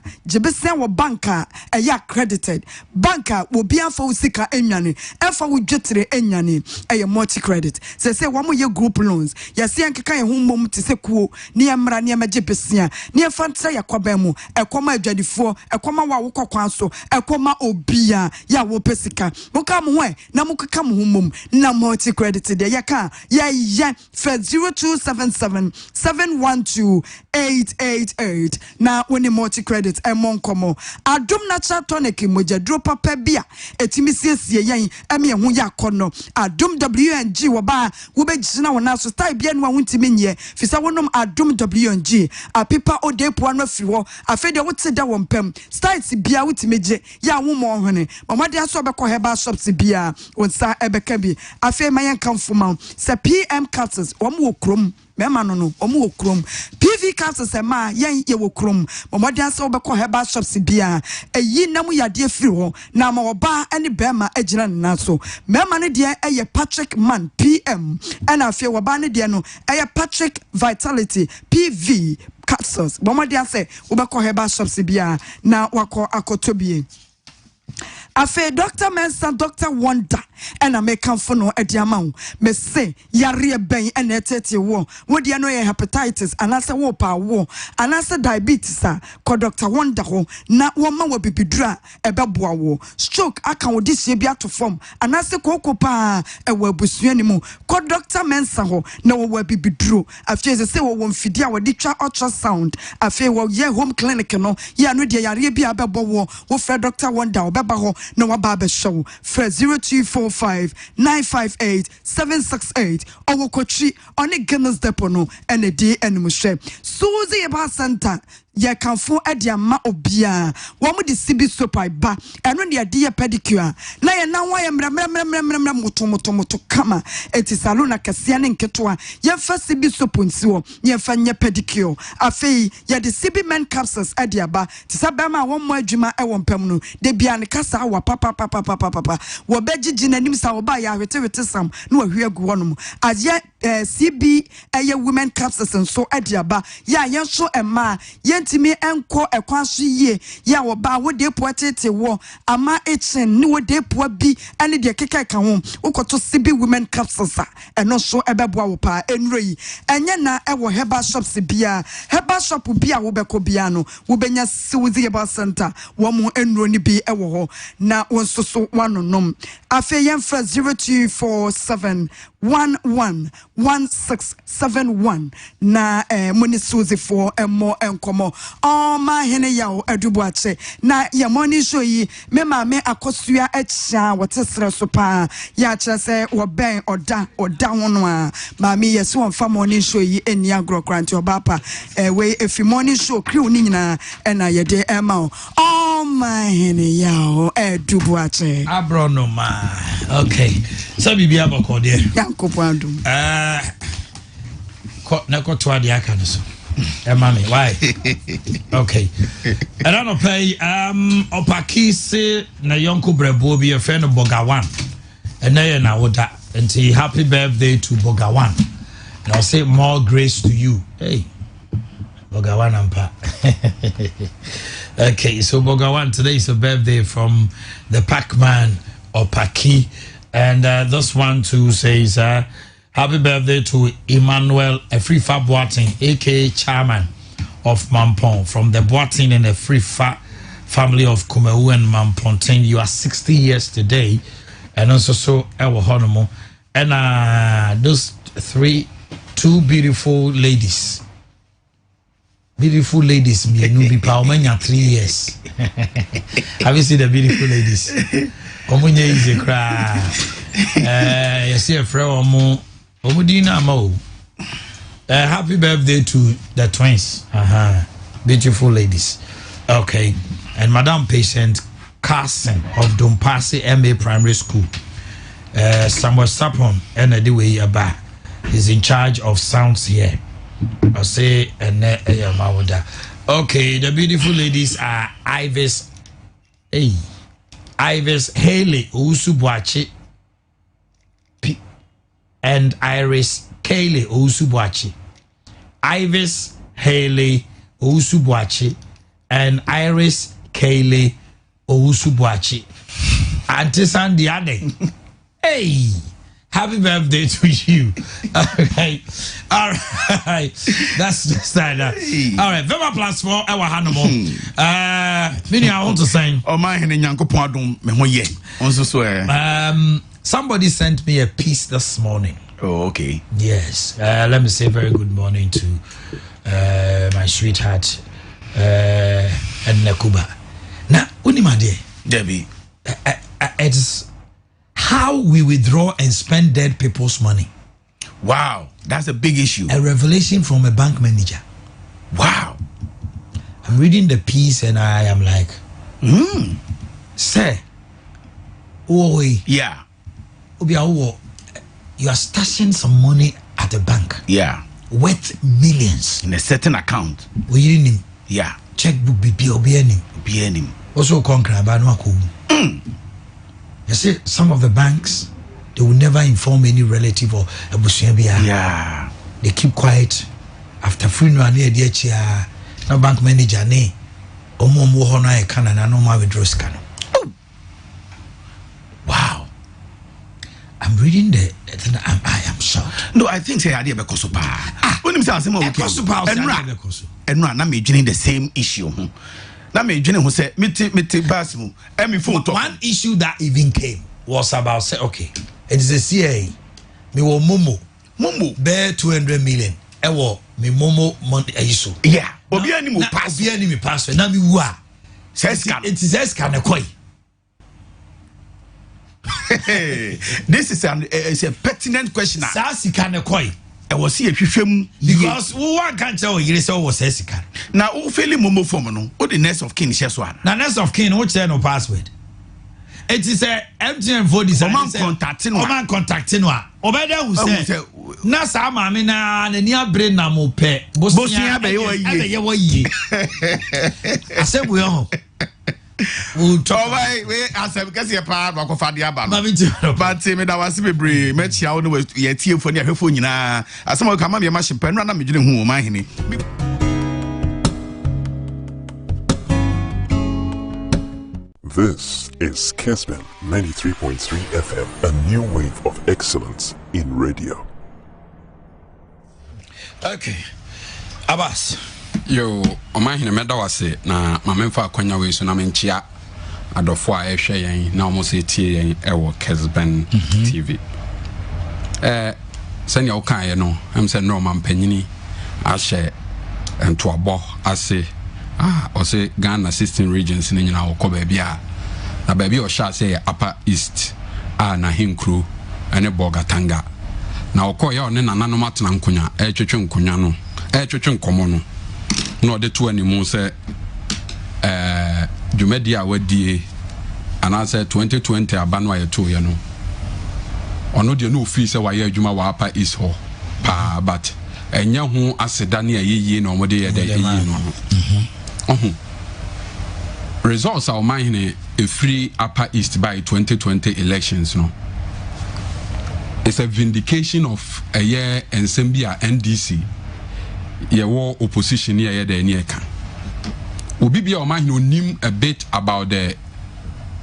wo banka eye accredited banka wo bia fa wo sika enwane efa wo dwetre enwane eye multi credit say wo mo ye group loans yesi ankeka ye hummom te se kuo ni emra ni emaje besia ni efanta yakoba mu ekoma adwadifo ekoma wa wo kokwan so ekoma obia ya wo pesika muka mo hwe na mukeka mo hummom na multi credit de yaka ye 0277 712 888 na woni multi credit emonkomo adom natural tonic mojadro papa bia etimi siesie yen eme hu yakono adom WNG wo ba wo begina wona so style bia no wontimi nye fisa wonom adom WNG apipa odepo anu afiri ho afede wo teda wo mpam styles bia wotimeje ya wo mo hwene mamade aso be ko heba shops bia wonsa ebeka bi afi mayen kamfoma se PM capsules wo mo krom mema no omo okrom PV capsules ma yen ye wokrom mamade aso be ko heba shops bia eyi nam yade afiri ho na ma oba ene bema agina na so mema ne de eye Patrick Man PM and afi oba ne de no eye Patrick Vitality PV capsules mamade ase wo be ko heba shops bia na wako akotobie afe Dr. Mensa Dr. Wonder and I make for no at Yamau. Me say, Yari ben and etete war. What do you know hepatitis and answer war power war and answer diabetes, call Dr. Wonder ho. Na woman will be dra a babua war. Stroke, I can this year be out to form and answer cocoa pa a well busuanimu. Call Dr. Mensa ho. No will be drew. After they say, won't feed our ditra ultrasound. I feel well, yeah, home clinic, no, yeah, no, dear, Yari be a babo war. What for Dr. Wonder or Babaho. No barber show for 0245 958 768 or Kochi on a Guinness Depono and a day and Mushe Susie Eba Santa ye kanfo ade ama obia wo mu de sibi soap ba eno ne ade ye pedicure na ye nan wa ye mra moto kama eti salon akese ne nketoa ye fa sibi soap nsi wo ye fa nye pedicure afei ye de sibi men capsules ade aba ti sabama wo mo adwuma e wo mpam no de bia ne kasa wa papa wo begigi nanim sa wo ba ya hwete sam no wa hwe agu wonom aye CB eye women capsules nso ade aba ya ye so ema yentimi enko ekwan so yie ya wo ba wo de poetete wo ama echen ni wo de po bi ene de keka ka ho ukoto CB women capsules eno so ebeboa wo pa enroi enye na ewo heba shops bia heba shop bia wo beko bia no wo benya siwuzi heba center wo mo enro ni bi ewo ho na wonso so wanonom afi yemfra 0247111671 na moni suzi for emo enkomo Omanhene Yaw Boakye na ye money show yi me ma me akosua echa wotesere so pa ya kire se wo ben oda ho no a ma me yes won fa money show yi eni agro kranti obapa we efi money show crew ni nyina na ye de ema Omanhene Yaw Boakye abrono ma okay so bibia bokode yankopo adum na ko to ade aka no so Mami, why? Okay. I don't know pay opakisi na yonko brebo be a friend of Bogawan. And na woda and say happy birthday to Bogawan. And I'll say more grace to you. Hey. Bogawan ampa. Okay, so Bogawan, today is a birthday from the Pac-Man Opaki. And this one too says happy birthday to Emmanuel Afrifa Boating, aka Chairman of Mampong, from the Boating and Afrifa family of Kumewu and Mampontain. You are 60 years today, and also so Ewa Honomo. And those two beautiful ladies. Beautiful ladies, me nubi pa 3 years. Have you seen the beautiful ladies? Omunye easy cry. You see a friend omo. Happy birthday to the twins. Beautiful ladies. Okay. And Madam Patient Carson of Dompasi MA Primary School. Samuel Sapon and the way about is in charge of sounds here. I say and okay, the beautiful ladies are Ivis Haley Boakye and Iris Kaylee Boakye. Ivis Haley Boakye and Iris Kaylee Boakye. Auntie Sandy Ade. Hey, happy birthday to you. All right. That's just that. All right. Vema plus 4 hour hanamo. Many I want to say. Omanhene Nyankopon adom me ho ye. Onso so somebody sent me a piece this morning. Oh, okay. Yes. Let me say very good morning to my sweetheart and Nakuba. Now, Unimade, Debbie, it's how we withdraw and spend dead people's money. Wow, that's a big issue. A revelation from a bank manager. Wow. I'm reading the piece and I am like, sir, yeah. You are stashing some money at a bank. Yeah. Worth millions. In a certain account. Yeah. Checkbook BPO. Also, you see, some of the banks, they will never inform any relative or a yeah. They keep quiet. After funeral, no bank manager, wow. I'm reading I am shocked. No, I think say idea because of when him say and na me the same issue. Na me who say me basimu phone talk. One issue that even came was about say okay, it is a CA. Me wo momo bear 200 million. Ewo me momo money issue. Yeah. Obi ani mo pass. Na me wu a. Says it is scan ekoi. This is a pertinent question. Sasi can ekoi. I was here hwehwem because we want can tell you say was sika na o feli momo form no o the next of kin hye so ana na next of kin wo share no password it is a MTN for this man contacting no obeda who say na sa maame na ni abre na mo pe bosia be wo yi ase we ho we asem kase pa ba ko fa de aba no but me da wase bebre me chia wo no ye tiefo ni ahwefo nyina asem o kama me ma hyepa no na me dwene hu Omanhene. This is Kessben 93.3 FM, a new wave of excellence in radio. Okay, Abbas. Yo, Omanhene meda wase na mamemfa akwanya we so na menchia adofo a ehwe yen na omo se tie yen ewo Kessben TV. Senya o kan ye no, am se no mampanyini ahye entoabo ase o say Ghana 16 regions ni nyina wo ba bia na ba bia o sha say Upper East na Hinkru ene Bogatanga na wo ko ye one nananom atena nkonya twetwe nkonya no twetwe nkomo no no de to animu say dwumadi a wadie ana say 2020 abano aye to ye no ono de no fi say wa ye adwuma wa Upper East ho pa but enya ho aseda ne ayeyi na omode ye de ayeyi no results are Omanhene a free Upper East by 2020 elections no. It's a vindication of a year and Sembia NDC ye war opposition here the near can. Ubibia Omanhene knew a bit about the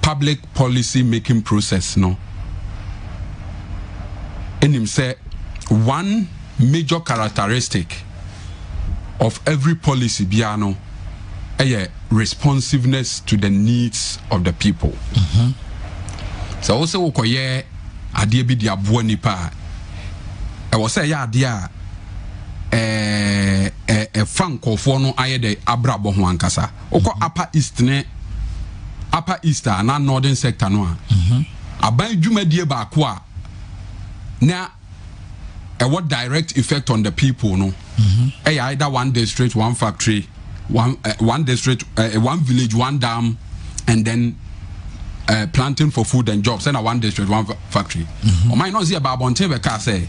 public policy making process no. And him say one major characteristic of every policy biano responsiveness to the needs of the people. So also ukoye adie bi dia bo nipa e wo say ya adie a frankofo no aye de abrabo ho ankasa uko Upper East ne Upper East na northern sector no aban dwumadie ba ko a na what direct effect on the people no either one district one factory one district, one village, one dam, and then planting for food and jobs. And one district, one factory. Or might not see about Bontebe car say.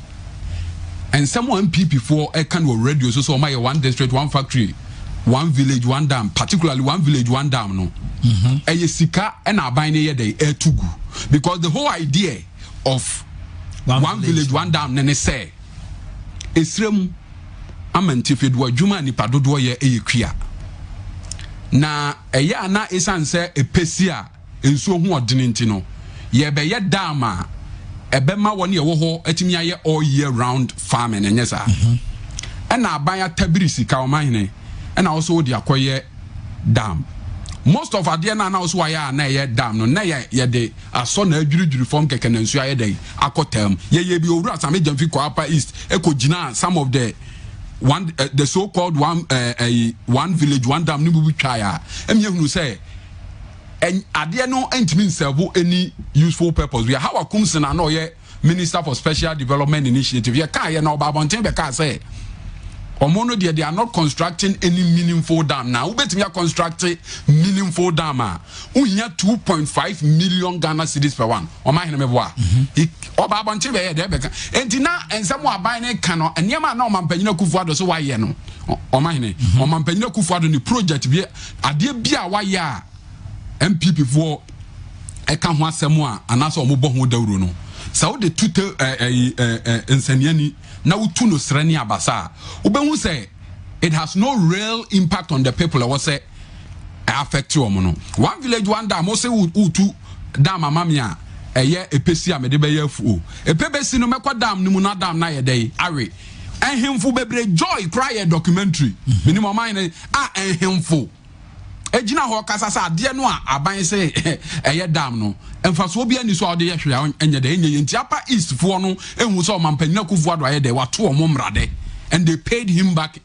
And someone before a can radio so my one district, one factory, one village, one dam, particularly one village, one dam. No, a sika and a binary day air to go because the whole idea of one village, one dam, then say it's amantifid wa juma ni padodo ye eyekua na eya na esan se epesia enso hu odene nti no ye be ye dama ebe ma woni ye wo ho atimi aye all year round farming enyesa na abanya tabiri sika Omanhene na also di akoye dam most of ade na also aya na ye dam no na ye de aso na adwurudwuru form keke na nsu aye dey akotam ye bi owura asame jamfi ko Upper East ekogina some of the one the so-called one village one dam ni bubu twaya em yehunu say en ade no entimi nservo any useful purpose we how akumse na no ye Minister for Special Development Initiative ye ka ye na obabonten be ka say omono they are not constructing any meaningful dam now ubetimi ya construct meaningful dam unya 2.5 million Ghana cedis per one Omanhene meboa obabonche be ye de be kan enti na ensemo aban ne kan no eniema na omampanyina Kufuado so waye no Omanhene omampanyina Kufuado ni project bi ade bia waye a MPP for e kan ho asemo a anaso omobo ho dawuro no sa wo de tute ensaniani na utu no srani abasa ubehu say it has no real impact on the people what say affect you no one village one dam o say utu dam amamia eye epesi amede be yafu epebesi no mekọ dam ni mu na dam na ye dey are ehemfo bebre joy cry documentary minimum mine ehemfo ejina ho kasasa ade no a aban say eye dam no emfaso obi ani so ade ye hwe enye de enye nti Upper East fo no ehu so mampanyina Kufuado aye de wato omomrade and they paid him back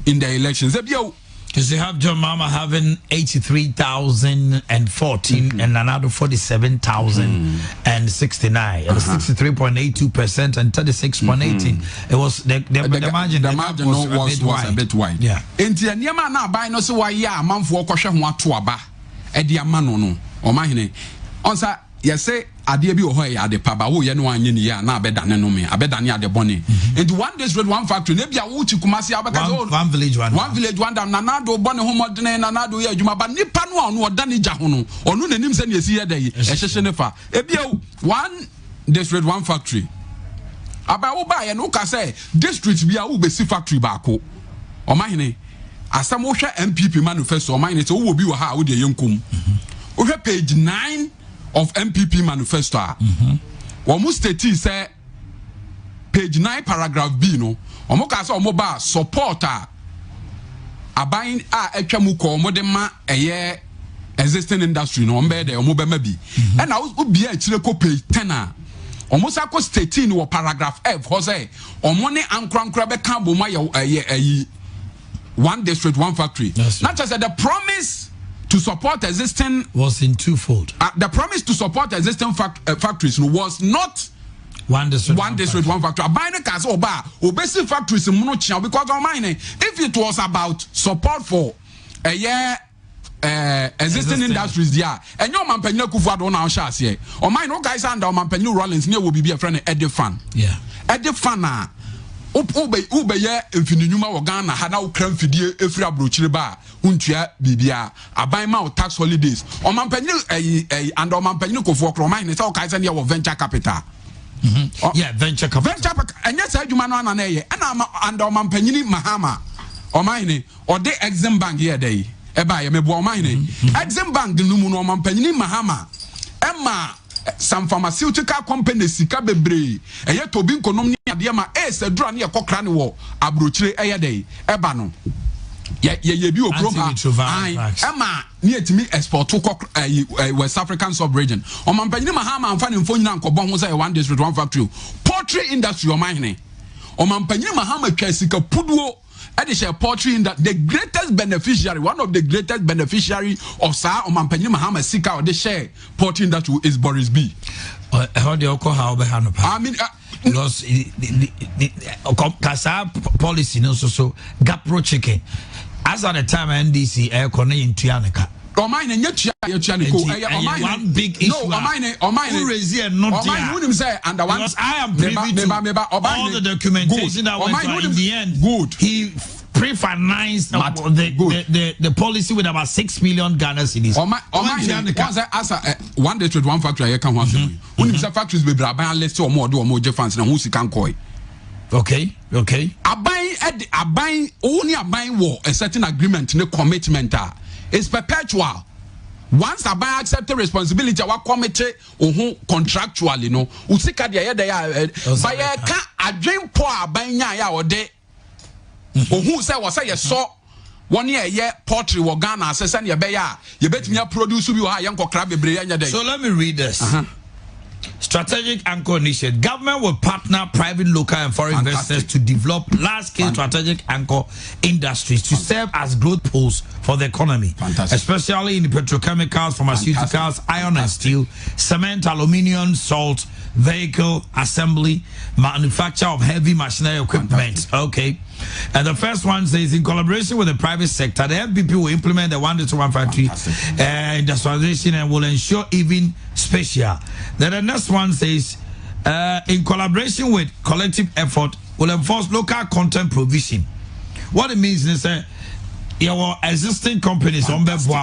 in the elections ebia Because you have John Mama having 83,014 and another 47,069. It was 63.82% and 36.18. It was the margin. The margin was a bit wide. Yeah. Enti niema na buy no so why ya amanfo kohwe ho ato aba e de amano no Omanhene onsa ye say ade bi ho ya ade paba wo ye no anye ni ya na abedane no me abedane ade bone enti one day road one factory na bia wo chikumase abeka one village one dam na na do bone ho modene na na do ye adwuma ba nipa no ono odane ja ho no ono nanim se na esi ye dai e hyehye ne fa e bia one day road one factory aba wo ba ye no ka say district bia wo be si factory ba ko Omanhene asam wo hwe MPP manifesto Omanhene se wo bi wo ha wo de yenkum wo hwe page 9 of MPP manifesto omo state say page 9 paragraph B no omo ka say omo ba support aban atwa mu ko omo de ma eye existing industry no ombe de omo be ma bi e na obi a kire ko page 10 omo sa ko state in wo paragraph F ho say omo ne ankrankra be ka bo ma ye one district one factory not just the promise to support existing was in twofold. The promise to support existing factories was not one district one factory. Abine kas oba obesi factories muno chia because Omanhene if it was about support for a year existing industries there and your mampanyu kufuado na sha ase Omanhene guys and mampanyu Rollins ne will be a friend Edifan. Yeah. Edifan ube ye mfininyuma wo Ghana ha na wo kram fidie efri abrochire ba untua bibia aban ma tax holidays omampanyi and omampanyi kofo okro Omanhene say o kai say ne wo venture capital yeah venture capital enya say adwuma no ana ye na and omampanyi Mahama Omanhene or the Exim Bank here dey e ba ye mebo Omanhene Exim Bank no mu no omampanyi Mahama emma some pharmaceutical companies sika bebre eye tobi nkonom ni ade ma sedura ne ekokra ne wo abrochire eye dey eba no ye bi okrom ha ema ne etimi export to West African sub-region omampanyi Mahama amfa ne mfo nyina nkobon ho say one district one factory poultry industry Omanhene omampanyi Mahama twa sika puduo Edisha poultry in that the greatest beneficiary, one of the greatest beneficiary of Sir Omanhene Mahama Sika or the share poultry industry is Boris B. How do you call how I mean because the policy no so gapro chicken as at the time NDC air connect into Yanaka. Omanhene one big issue. No, Omanhene who raise here not there. Say under one. Because I am privy to all the documentation that went in the end. Good. He pre-financed the policy with about 6 million Ghana cedis. Omanhene as one district one factory I can want to. When the factories be aban let's or more fans na who si can koi. Okay. Aban only aban war a certain agreement no commitment it's perpetual. Once a buyer accept the responsibility, our committee contractually, no, usika dia buyer can a dream poor banya ya or de who say was say so 1 year poultry wa Ghana assessing your beya, you bet me produce you young crab day. So let me read this. Strategic anchor initiative. Government will partner private, local, and foreign investors to develop large-scale strategic anchor industries to serve as growth poles for the economy, especially in the petrochemicals, pharmaceuticals, iron and steel, cement, aluminium, salt, vehicle assembly, manufacture of heavy machinery equipment. Okay. And the first one says, in collaboration with the private sector, the FBP will implement the 1 to 1 factory industrialization and will ensure even spatial. Then the next one says, in collaboration with collective effort, will enforce local content provision. What it means is that your existing companies and they will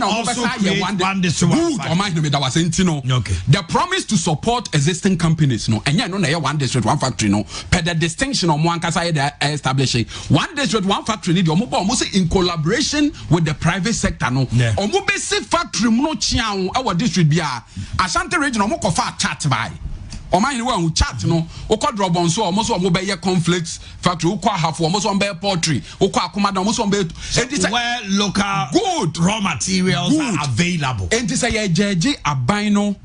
also create one district. The promise to support existing companies, no, and no, one district, one factory, no, per the distinction of one casa establishing one district, one factory, need almost in collaboration with the private sector, no, or mobile factory, no, chiang, our district, Ashanti region, or more chat by. Omanhene who chat no okọ drobon so almost o mo be ye conflicts factory okọ half almost on be poultry okọ akomada almost on be where local good raw materials are available enti say ye jeje aban no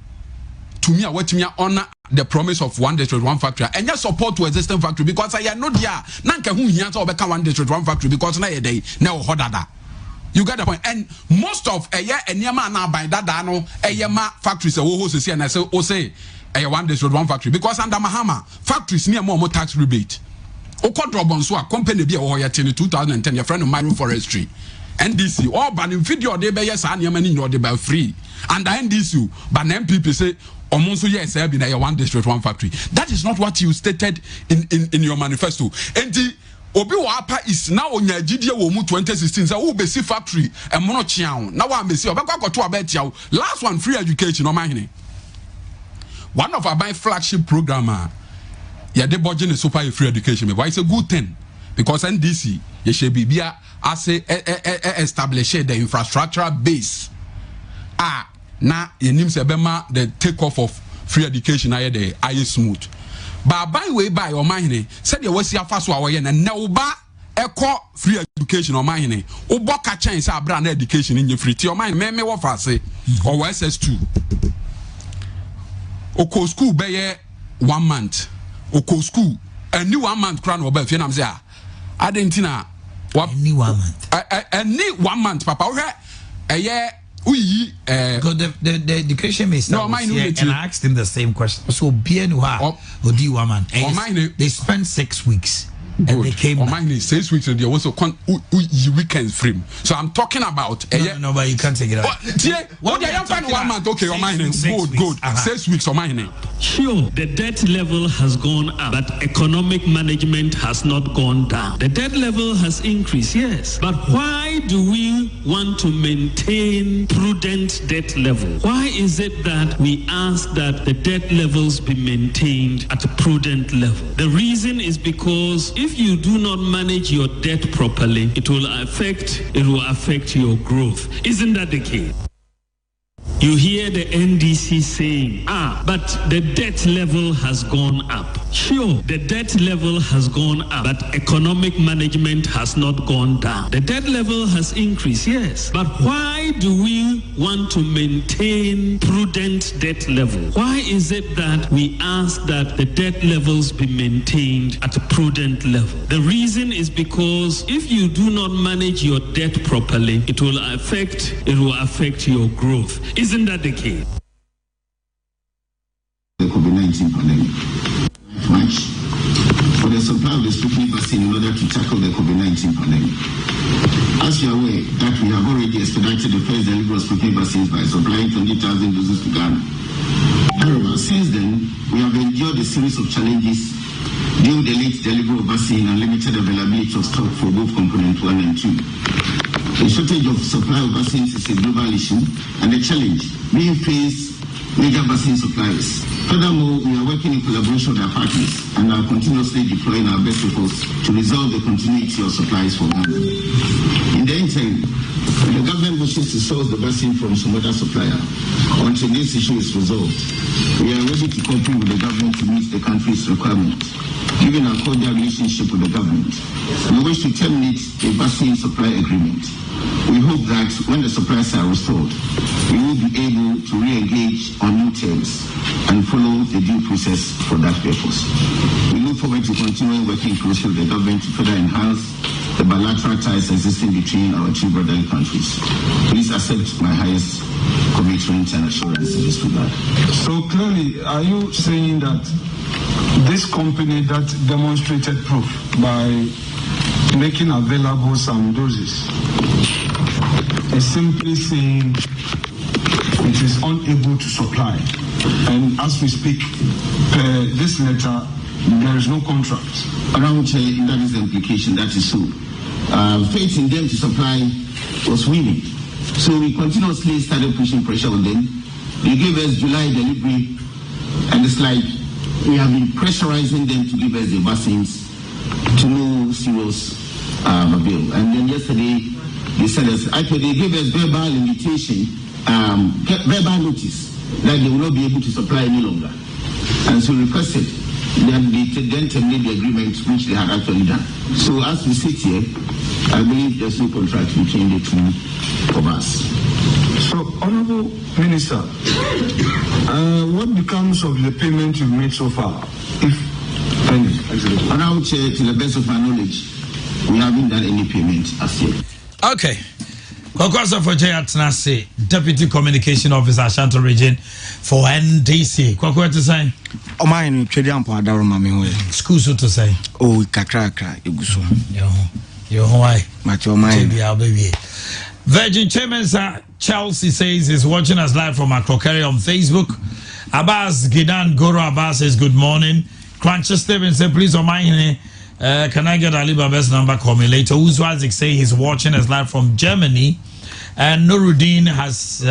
to me a watimi honor the promise of one district, one factory, and just support to existing factory because I know dia nanka hu hia so obeka one district, one factory because na ye dey na wo hodada. You get the point. And most of eniyama na by that no eyema factories e wo ho sesi and say one district, one factory because under Mahama factories near more tax rebate. Okodrobon so a company bi e wo yete in 2010 your friend of mine forestry NDC all ban in video dey be yes and money no dey by free and the NDC but MPP say omonso yes be na one district, one factory. That is not what you stated in your manifesto. Enti obi wa apa is now onya gidie wo mu 2016 say wo be see factory e mono chiawo na wa mesi obekwa koto abetiawo last one free education Omanhene. One of our by flagship programmer yeah they budget super free education but it's a good thing because NDC you should be as establish the infrastructural base na yenim se bema the take off of free education aye the aye smooth but by way by Omanhene said you was afa so awoye na ne uba eko free education Omanhene uboka chance abra na education in free ti Omanhene me wo fa se or SS2 oko school be 1 month oko school any 1 month crown oba fi na me say adentina any 1 month any 1 month papa wo hwe because the education minister was here and I asked him the same question. So Odi woman they spent 6 weeks and they came back. 6 weeks and they also weekends free. So I'm talking about no, but you can't take it out. What they 1 month okay good 6 weeks Omanhene. Sure, the debt level has gone up, but economic management has not gone down. The debt level has increased, yes, but why do we want to maintain prudent debt level? Why is it that we ask that the debt levels be maintained at a prudent level? The reason is because if you do not manage your debt properly, it will affect your growth. Isn't that the case? You hear the NDC saying, but the debt level has gone up. Sure, the debt level has gone up, but economic management has not gone down. The debt level has increased, yes, but why do we want to maintain prudent debt level? Why is it that we ask that the debt levels be maintained at a prudent level? The reason is because if you do not manage your debt properly, it will affect your growth. Isn't that the case? The COVID-19 pandemic. March for the supply of the Sputnik vaccine in order to tackle the COVID-19 pandemic. As you are aware, that we have already expedited the first delivery of Sputnik vaccines by supplying 20,000 doses to Ghana. However, since then, we have endured a series of challenges due to the late delivery of vaccine and limited availability of stock for both component 1 and 2. The shortage of supply of vaccines is a global issue and a challenge being faced major vaccine suppliers. Furthermore, we are working in collaboration with our partners and are continuously deploying our best efforts to resolve the continuity of supplies for Ghana. In the interim, the government wishes to source the vaccine from some other supplier. Until this issue is resolved, we are ready to cooperate with the government to meet the country's requirements. Given our cordial relationship with the government, we wish to terminate a vaccine supply agreement. We hope that when the supplies are restored, we will be able to re-engage on new terms and follow the due process for that purpose. We look forward to continuing working closely with the government to further enhance the bilateral ties existing between our two brotherly countries. Please accept my highest commitment and assurance in this regard. So clearly, are you saying that this company that demonstrated proof by making available some doses is simply saying it is unable to supply, and as we speak, this letter, there is no contract? Around that is the implication, that is so. Faith in them to supply was winning. So we continuously started pushing pressure on them. They gave us July delivery, and it's like we have been pressurizing them to give us the vaccines to no serious avail. And then yesterday, they said actually they gave us verbal invitation, verbal notice that they will not be able to supply any longer. And so requested that they then terminate the agreement which they had actually done. So as we sit here, I believe there's no contract between the two of us. So, Honorable Minister, what becomes of the payment you've made so far, if any? Honorable Chair, to the best of my knowledge, we haven't done any payment as yet. Okay. Kwakwaso for Jayatnase, Deputy Communication Officer, Shanto Region for NDC. Kwakwa to say? Omanhene Twediampo Adaro Mame Hoye. School so to say? Oh, kakra eguso. Yo why? Macho Omanhene. Baby. Virgin Chairman Sir Chelsea says he's watching us live from Akrokere on Facebook. Abbas Gidan Goro Abbas says good morning. Cruncher Steven says please Omanhene. Can I get Ali Baba's number? Call me later. Uzwazik say he's watching us live from Germany. And Nuruddin has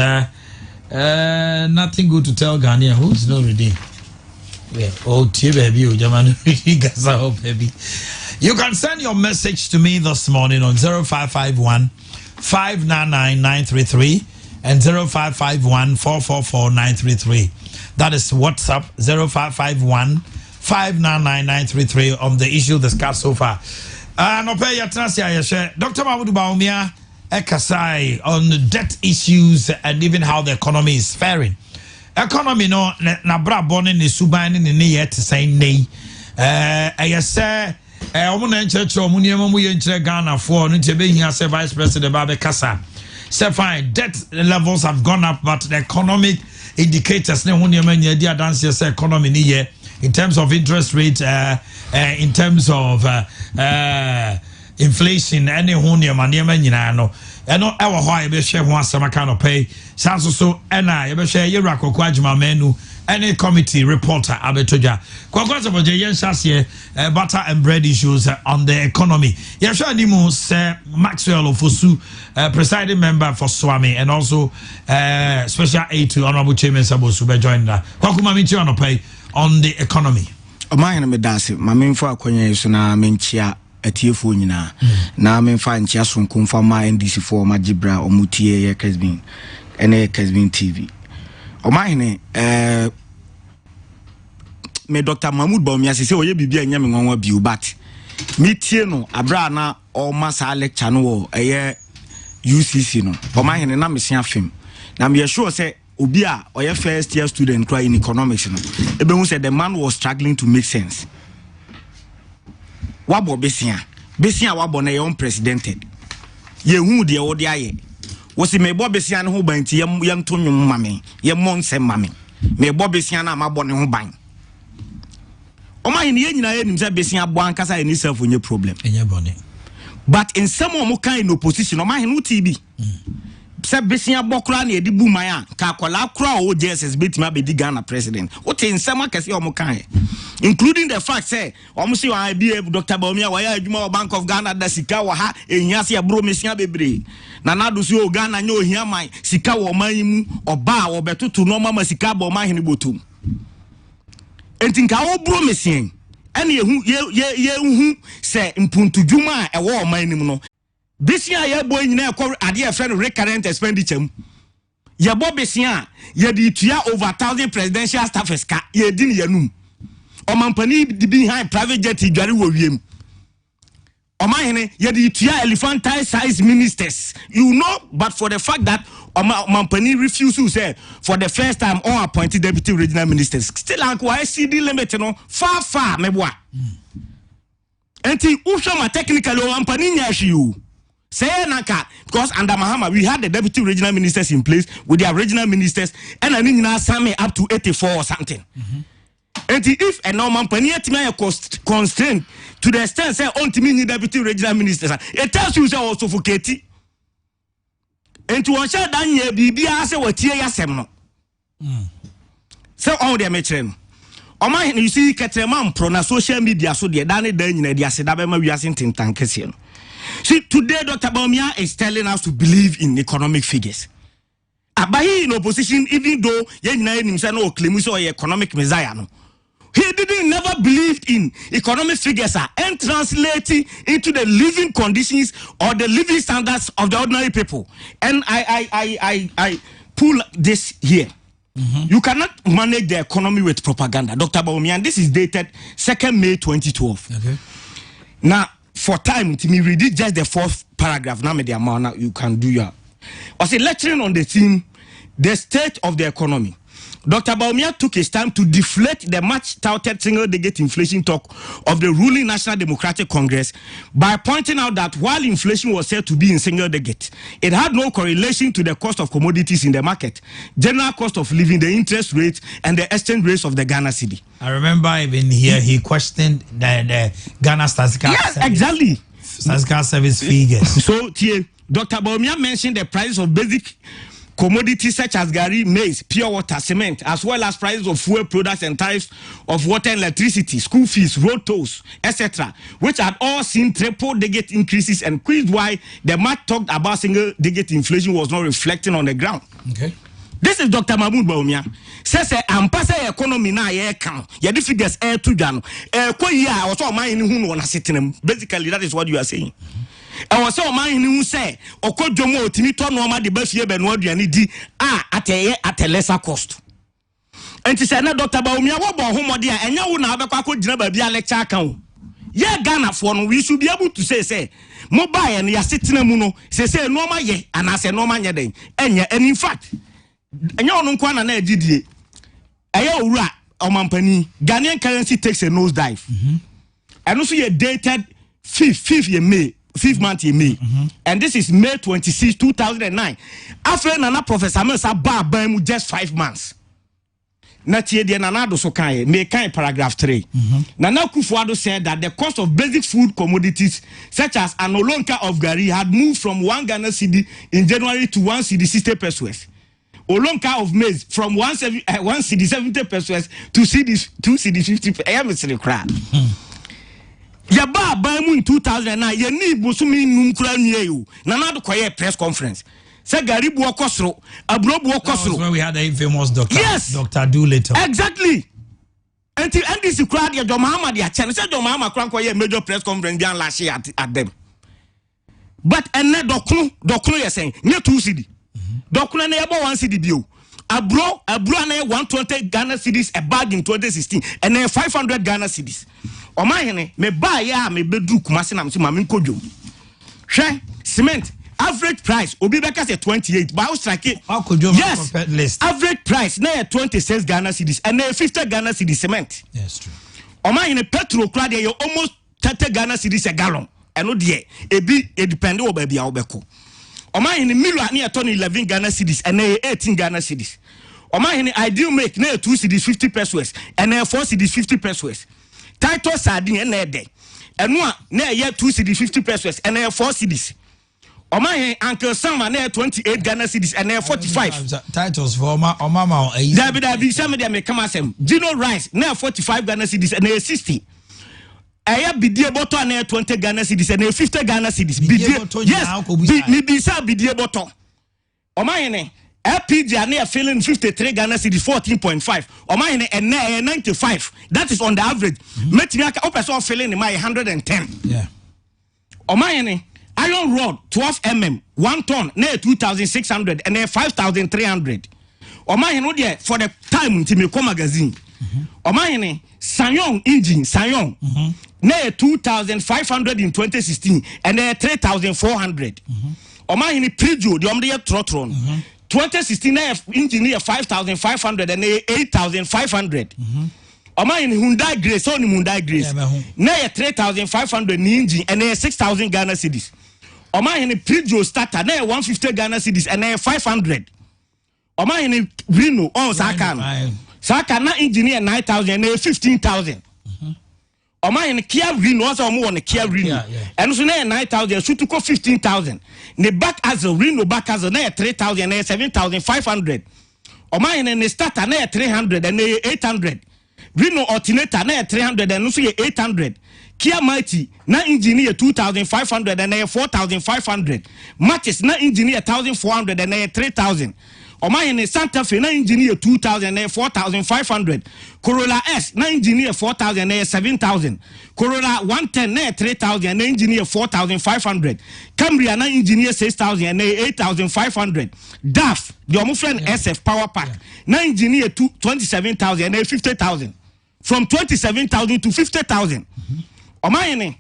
nothing good to tell Ghana. Who's Nuruddin? Yeah. Oh, baby, baby. You can send your message to me this morning on 0551 599 933 and 0551 444 933. That is WhatsApp 0551 599 on the issue discussed so far. No pay your Dr. Mahmoud Baumia Ekasai on the debt issues and even how the economy is faring. Economy no na bra born in the suban in the yet saying nay. I say Omuna Church or Muniamu Yenche Ghana for Nitebe here say Vice President Babe Kasa. Say fine, debt levels have gone up, but the economic indicators ne Muniaman Yadia dance yes economy ni ye. In terms of interest rate, in terms of inflation, any hunia maniama nyinano. Eno ewa ho ebe share ho asama kind of pay. Sanso so ena ebe share yera kokwa adwuma menu any committee reporter abetoja. Kwakwaso boje yen shase butter and bread issues on the economy. Yesha nimu se Maxwell Ofosu, presiding member for Swami and also special aid to Honorable Chairman Sabosu be joined. Kwakuma michi on pay on the economy. Omanhene medase mamemfo akonya yeso na menchia atiefo nyina na memfa nchia sonko mfa ma NDC for magibra omutie ye Kessben ene Kessben TV. Omanhene me Dr. Mahmoud Baumia se oye bibia nya me nwanwa biu but mitie no abra na o masa lecture no wo eye UCC no. Omanhene na me sia fem na me sure say obi a oye first year student try in economics no ebe hu said the man was struggling to make sense. Wabo besia wabo na ye unprecedented ye hu de wo de aye wo si me bo besia ne ho ban ti yem to nwum mame ye monsem mame me bo besia na mabo ne ho ban Omanhene ye nyina ye nim say besia bo ankasa ye ni self onye problem enye bone but in some of mo kan in opposition Omanhene uti se besia bokra na edi bu man ka akola kra o JSS betima abedi Ghana president what nsema kase o mo kan including the fact say o mo se wa be Dr. Baumia wa ya adwuma o Bank of Ghana da sika wa ha ehia se bro mesia bebre na nado so o Ghana nya ohia man sika wo man mu oba wo betoto no mama sika ba Omanhene botum entinka wo bro mesia ene ye hu se mpuntudwuma e wo Omanhene no Besia ye boy nyina ekọ ade e friend recurrent expenditure ye bo besia ye di tua over 1,000 presidential staffers ka ye di ne yanum omampani di behind private jet dware wo wiem Omanhene ye di tua elephantine size ministers you know but for the fact that omampani refuse to say for the first time all appointed deputy regional ministers still anko CD limit no far meboa enti uhwa technically omampani nya hwe say naka because under Mahama we had the deputy regional ministers in place with their regional ministers and I need same up to 84 or something. And if a normal company constraint to the extent say on to me deputy regional ministers, it tells you say also suffocate. And to ensure that ye bibia say what ye yasem no. So all the metren. Omanhene you see keteman pro na social media so the dane dan nyina dia se da be ma wiase tintan kese no. See, today Dr. Baumia is telling us to believe in economic figures. But he in opposition, even though he no claim so economic messiah no. He never believed in economic figures and translating into the living conditions or the living standards of the ordinary people. And I pull this here. You cannot manage the economy with propaganda, Dr. Baumia. And this is dated 2nd May 2012. Okay. Now, for time, to me read it just the 4th paragraph. Now, you can do your I say lecturing on the theme, the state of the economy. Dr. Bawumia took his time to deflate the much touted single-digit inflation talk of the ruling National Democratic Congress by pointing out that while inflation was said to be in single-digit, it had no correlation to the cost of commodities in the market, general cost of living, the interest rates, and the exchange rates of the Ghana cedi. I remember even here he questioned the Ghana Statistical Yes, exactly. Statistical Service figures. So, Dr. Bawumia mentioned the price of basic commodities such as gari, maize, pure water, cement, as well as prices of fuel products and tariffs of water and electricity, school fees, road tolls, etc., which had all seen triple-digit increases, and quizzed why the math talked about single-digit inflation was not reflecting on the ground. Okay. This is Dr. Mahmoud Bawumia. Says ampasa economy na ye count. Ye the figures to dano. Also mine who on sitting. Basically, that is what you are saying. I was so mine who say Okojomo Timito Noma the best year Benwadi di at a lesser cost. And to say Dr. Bawumia what home dear and you now could never be a lecture account. Yeah, Ghana for we should be able to say mobile and you're sitting a muno say normal ye and I say normal ye and in fact and you don't want to did ayo ura omampani Ghanaian currency takes a nosedive. And also you dated 5th month in May. And this is May 26, 2009. After Nana Professor Mensa Babamu just 5 months. Natie de Nanado Sokaye, make paragraph 3. Nana Kufuado said that the cost of basic food commodities such as an olonka of gari had moved from 1 Ghana cedi in January to 1 cedi 60 pesos. Olonka of maize from 1 cedi 70 pesos to 2 cedi 50 pesos. Yaba Bamu in 2009, ye need Busumi Numkra New, Nanado Koye press conference. Sagari Buokosro, Abrobu Okosro. Where we had a famous doctor. Yes, Dr. Doolittle. Exactly. Until this crowd, your Domama, their channel said Domama Crankoye major press conference beyond last year at them. But and net Dokno, you're saying, near 2 cedi. Dokno never 1 cedi bill. Abro 120 Ghana cedis a bag in 2016 and then 500 Ghana cedis. Omanhene me buy ya me bedru Kumasi na msi mami nkodwo. Hwe cement average price obi beka say 28 but I was like yes average price na 26 Ghana cedis and then 50 Ghana cedis cement. Yes true. Omanhene petrol crowd you almost 30 Ghana cedis a gallon. Eno de e depend o ba bia obeko. Omanhene milu ani aton 11 Ghana cedis and 18 Ghana cedis. Omanhene ideal make na 2 cedis 50 pesos and 4 cedis 50 pesos. Title sardine na ede. Enwa na ye 2 cedis 50 pesos and 4 cedis. Omanhene Uncle Sam na 28 Ghana cedis and 45. Titles for Omama David some dem me come asem. Gino Rice na 45 Ghana cedis and 60. Aya bidie bottle na 20 Ghana cedis and 50 Ghana cedis. Bidie. Yes. Bisa bidie bottle. Omanhene LPG are feeling 53 Ghana cedis 14.5. Omanhene and 95. That is on the average. Metimiaka opeso feeling in my 110. Yeah. Omanhene iron rod 12 mm 1 ton na 2,600 and 5,300. Omanhene there for the time Timiko magazine. Omanhene Sanyong engine Sanyong na 2,500 in 2016 and 3,400. Omanhene Pijo the omde Trotron 2016 engineer 5,500 and 8,500. Omanhene Hyundai Grace only Hyundai Grace na 3,500 engine and 6,000 Ghana cedis. Omanhene Pijo starter na 150 Ghana cedis and 500. Omanhene Reno on Saka na engineer 9,000 and 15,000. Omanhene Kia Reno also on the Kia Reno and so na 9,000 should to go 15,000. Ne back as a Reno back as a 3,000 and 7,500. Omanhene ne starter na 300 and 800. Reno alternator na 300 and also 800. Kia Mighty na engineer 2,500 and 4,500. Matches na engineer 1,400 and 3,000. Omanhene Santa Fe na engineer 2,000 and 4,500. Corolla S na engineer 4,000 and 7,000. Corolla 110 na 3,000 na engineer 4,500. Cambria na engineer 6,000 and 8,500. DAF the Omufren SF Power Pack na engineer 27,000 and 50,000. From 27,000 to 50,000. Omanhene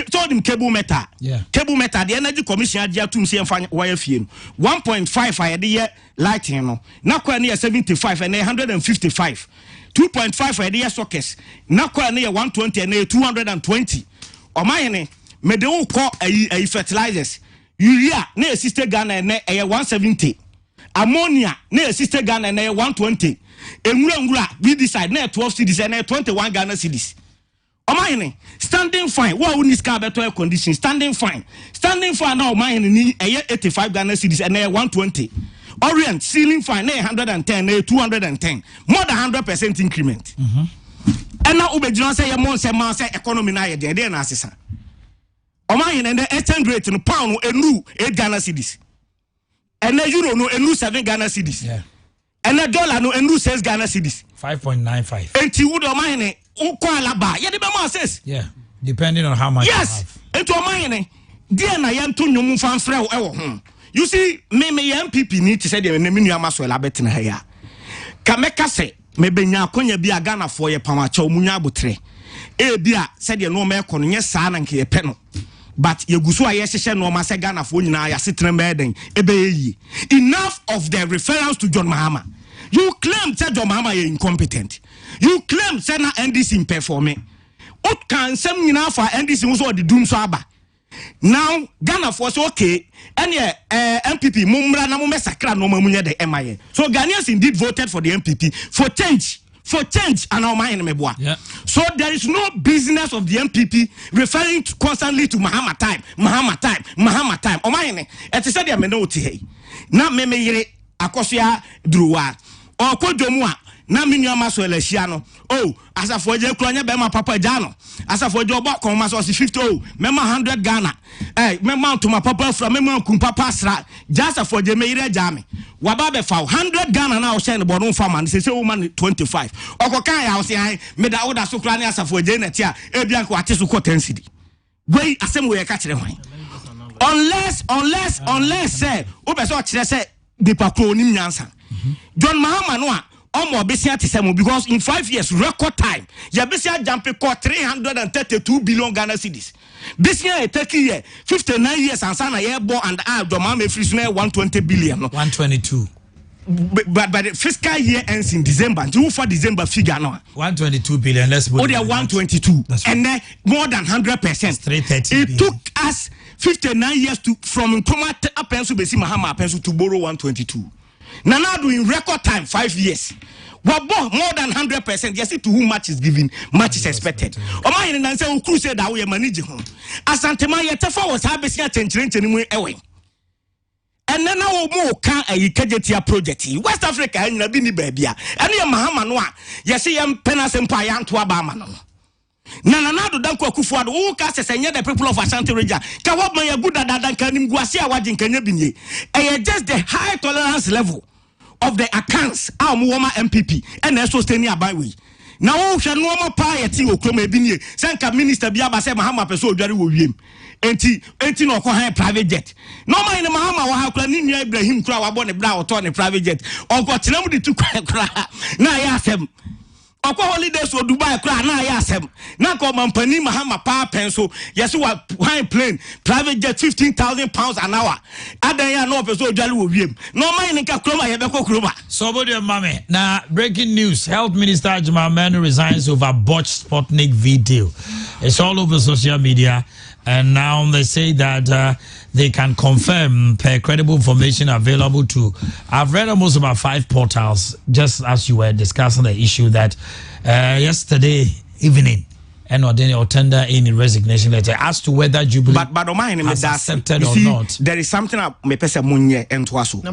told him cable meter. Yeah. Cable meter. The energy commission had to see and find wire fee. 1.5 I had the year light, you know. Now quite near 75 and 155. 2.5 I had sockets. Now quite near 120 and 220. Omanhene made the call a fertilizers. Urea near sister Ghana and 170. Ammonia near sister Ghana and 120. We decide near 12 cities and 21 Ghana cities. Omanhene standing fine. What would this car better air condition? Standing fine now. Omanhene need 85 Ghana cities and 120. Orient ceiling fine 110, 210, more than 100% increment. And now Ube John say more say economy na ye dey na asesa. Omanhene and the exchange rate no pound enu 8 Ghana cities. And the euro no enu 7 Ghana cities. Yeah. And the dollar no enu 6 Ghana cities. 5.95. Enti would Omanhene uko alaba. Ye dey be more says. Yeah. Depending on how much. Yes. Enti Omanhene dey na ye nto nwum fan frɛ wo ho. You see me MPP need to say the me nua masoela betina ha ya. Ka meka se me benya akonya bi agana fo ye pamacha omunya abotre. E bia said the no me kono nye saa na nke ye pe no. But ye guso aye hyehyɛ no ma se Ghana fo nyina ya setre meden ebe yi. Enough of the reference to John Mahama. You claim say John Mahama is incompetent. You claim say na NDC performing. What can sem nyina for NDC so the doom so aba. Now Ghana for so okay and MPP mumra na mo mesakra no mamunye de MIA. So Ghanaians indeed voted for the MPP for change and Omanhene meboa. Yeah. So there is no business of the MPP referring constantly to Mahama time. Omanhene et said ya me no ti hey. Na me yire akosua druwa. Okodomu a na minua masoela hia no. Oh, asafo je kronya be ma papa ja no. Asafo je obo kon ma so 50 oh, mema 100 Ghana. Mema to my papa from mema kum papa sra. Just for je me yire ja me. Waba be fa 100 Ghana na o share no bono farmer say woman 25. Okokan ya o say me da oda so kra ne asafo je na ti a e bia ko ate so ko 10 cedi. Wey asem we ka kire hwan. Unless say o be so kire say de pakro onim nyansa. John Mahama no a because in 5 years record time Yabesia jumping 332 billion Ghana cedis. This year it take year 59 years and sana year born and Mahama free 120 billion 122. But the fiscal year ends in December. Do for December figure now 122 billion. Let's put 122 and then more than 100%. 330 it took us 59 years to from Nkrumah up to Besi Mahama to borrow 122. Now doing record time 5 years. More than 100%. Yes, to whom much is given, much is expected. Omanhene nan say o crusade that we manage ho. Asantema yetefa was habesia chenchenche ni mu ewe. And then now mo kan Kejetia project. West Africa nyina bi ni baabia. Ene ye Mahama no a yesi yem penasem pa ya nto aba ma no. Nanado danko akufuado wo ka sesenye the people of Ashanti region ka what man ya good dadan kanim guase a waje nkanya binye just the high tolerance level of the accounts woman MPP and so stay near by we now wo hwe no ma pa yeti okroma ebinye senka minister bia ba se Mahama peso odware wo wiem enti no ko han private jet no man ni Mahama wa ha kura ni nua Ibrahim kura wa bo ne bra oto ne private jet onko tenam de tu kura na ya asem Okwa holidays for Dubai kra na ya asem na ko mampani Mahama pa penso yes wa high plane private jet 15,000 pounds an hour adan ya no peso odwale wo wiem no man nka kroma ye be ko kroma so body mame na breaking news health minister Omanhene resigns over botched Sputnik V deal. It's all over social media and now they say that they can confirm per credible information available to. I've read almost about 5 portals just as you were discussing the issue that yesterday evening and or tender in resignation letter as to whether Jubilee but Omanhene has accepted or not. There is something me pese munye entwaso.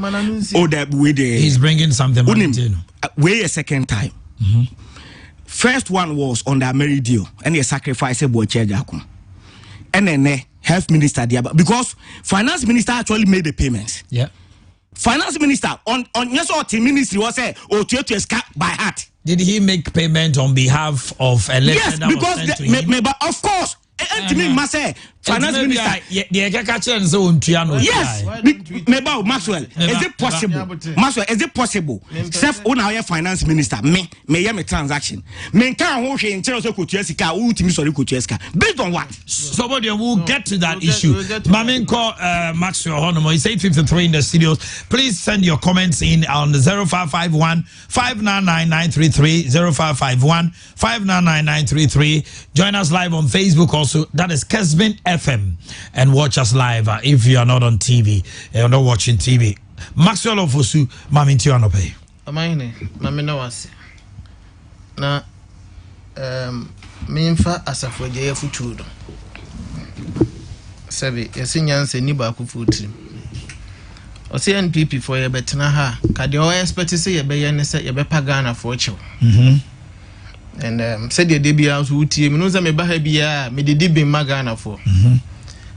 Oh, that way he's bringing something. Way a second time. First one was on the Mary deal and he sacrificed Boakye Jakum. And then health minister because finance minister actually made the payments. Yeah. Finance minister on yes or ministry was say to escape by heart. Did he make payment on behalf of a letter? Yes, because but of course. finance minister. Yes, maybe Maxwell. Is it possible? Maxwell, is it possible? Self own our finance minister. Me transaction. Me can't hold in terms of Kutueska. Based on what? Somebody will get to that issue. Maminko Maxwell Honomo is 8:53 in the studios. Please send your comments in on the 0551 599 0551 599 Join us live on Facebook also. That is Kessben FM. And watch us live if you are not on TV and you're not watching TV. Maxwell Ofosu, Mami Tianope. Omanhene, Mami Nawase. Na Minfa Asafoje Futudo. Sabi, Yasinyan ni ba ku futim. O say NPP for ye betena ha. Ka de o expect say ye be ye ne say ye be pa Ghana for chew. And said the debia so utie me no say me ba ha bia me de be Ghana for.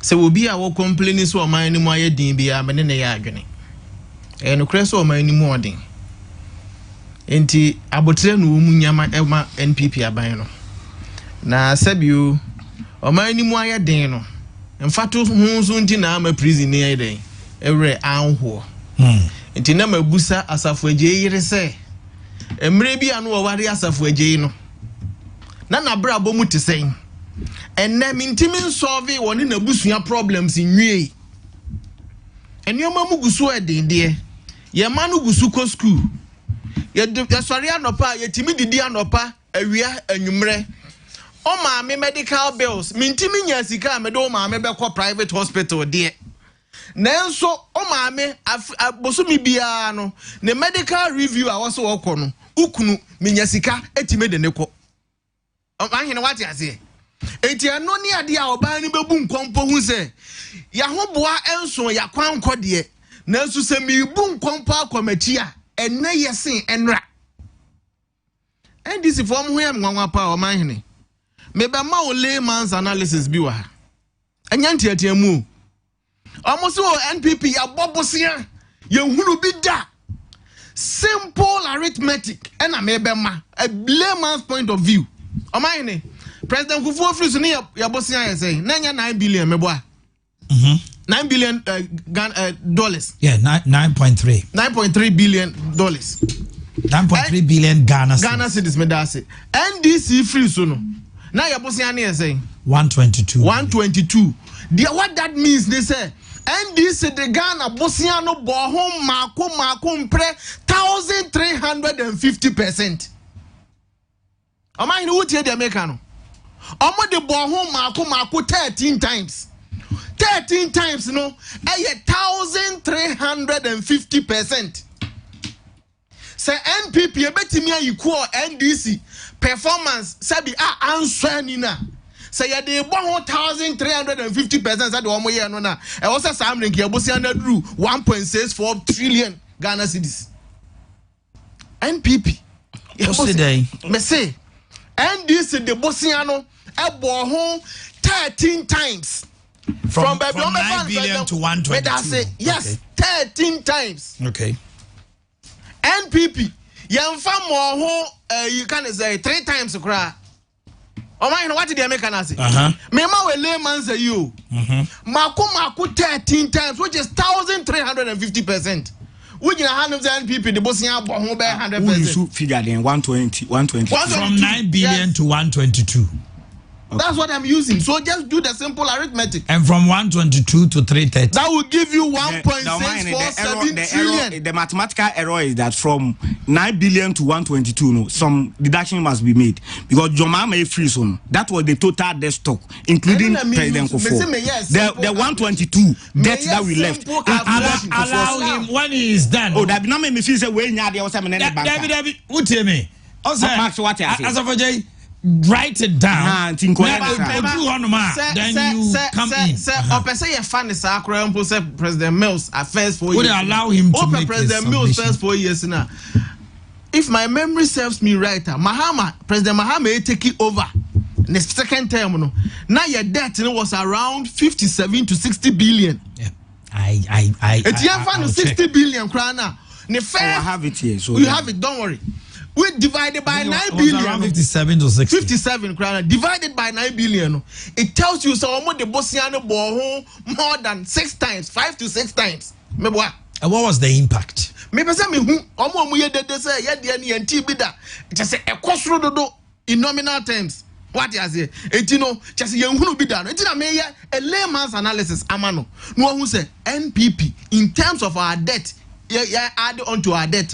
Se obi a wo complain so oman ni mu aye din bia me ne ye adwene. E no kre so oman ni mu odin. Enti abotre no mu nyama ema NPP aban no. Na sabio oman ni mu aye din no. Mfato hu so nti na ama prison ni aye den. Ewre anho. Enti na mabusa Asafo Agye yire se. Emre bia no wo ware Asafo Agye no. Na bra bo mu te sen. Enne mintimi solve woni na busua problems nwie. Enioma mu gusu edinde. Ye manu gusu ko school. Ye sori anopa ye timi didi anopa awia anwumre. O maame medical bills mintimi nya sika me do maame be ko private hospital de. Nanso o maame bosumi bia no ne medical review a woso woko no ukunu minya sika etime de ne ko. Omanhene wate ase. Eti ano ni ade a oban ni bebu nkompo hu se ya hoboa enso ya kwankọ de nanso se mi bu nkompo akomachi a enne yesen enra ndisi form hu ya nwanwa pa Omanhene me be ma o layman's analysis bi wa ha anya ntiatiamu almost NPP ya bobosia ye hunu bi da simple arithmetic ena me be ma a layman's point of view Omanhene President Kufuor Friso ni ya bosia ya say nanya 9 billion meboa 9 billion dollars. Yeah, 9.3. 9.3 billion dollars. 9.3 billion Ghana cedis me da say. NDC Friso no. Na ya bosia na ya say 122. 122. What that means they say NDC the Ghana bosia no bo home mako mpre 1350%. Omanhene wo tie de America no. Omo de bo home mako 13 times. 13 times no, 1350%. Say NPP ebetimi ayiko NDC performance sabi answer ni na. Say ya de bo 1350% say de omo ye no na. E wo say sam link ye bosia na duru 1.64 trillion Ghana cedis. NPP. Me say NDC de bosia no e bo 13 times. From 9 billion to 122. Yes, okay. 13 times. Okay. NPP, yamfa mo you can say 3 times kra. Omanhene what did they make an say? Me ma we layman say you. Mako 13 times, which is 1350%. Which in a hand of the NPP, the bossing bo ho be 100%. Figure then 120. From 9 billion to 122. Okay. That's what I'm using. So just do the simple arithmetic. And from 122 to 330. That will give you 1.647 trillion. The mathematical error is that from 9 billion to 122, no, some deduction must be made. Because Joma may free soon. That was the total debt stock, including President Kufuor. The 122 debt that we left. Allow him when he is done. Oh, that not me feel say way now there was some David, what do you mean? Also, as of Jay. Write it down. Then you come in. President Mills affairs 4 years. Would allow him to make President Mills first 4 years now. If my memory serves me right, President Mahama take it over. Next second term, no. Now your debt was around 57 to 60 billion. Yeah. It's 60 billion krana. I have it here. So you have it. Don't worry. We divided by 9 billion. Around 57 to 60. 57 crown divided by 9 billion. It tells you so the Bosiano bought more than 6 times, 5 to 6 times. And what was the impact? Maybe some who say, just a crossroad in nominal terms. What you say? Just young be done. It's a layman's analysis. Amano. No who say NPP in terms of our debt. Add on to our debt.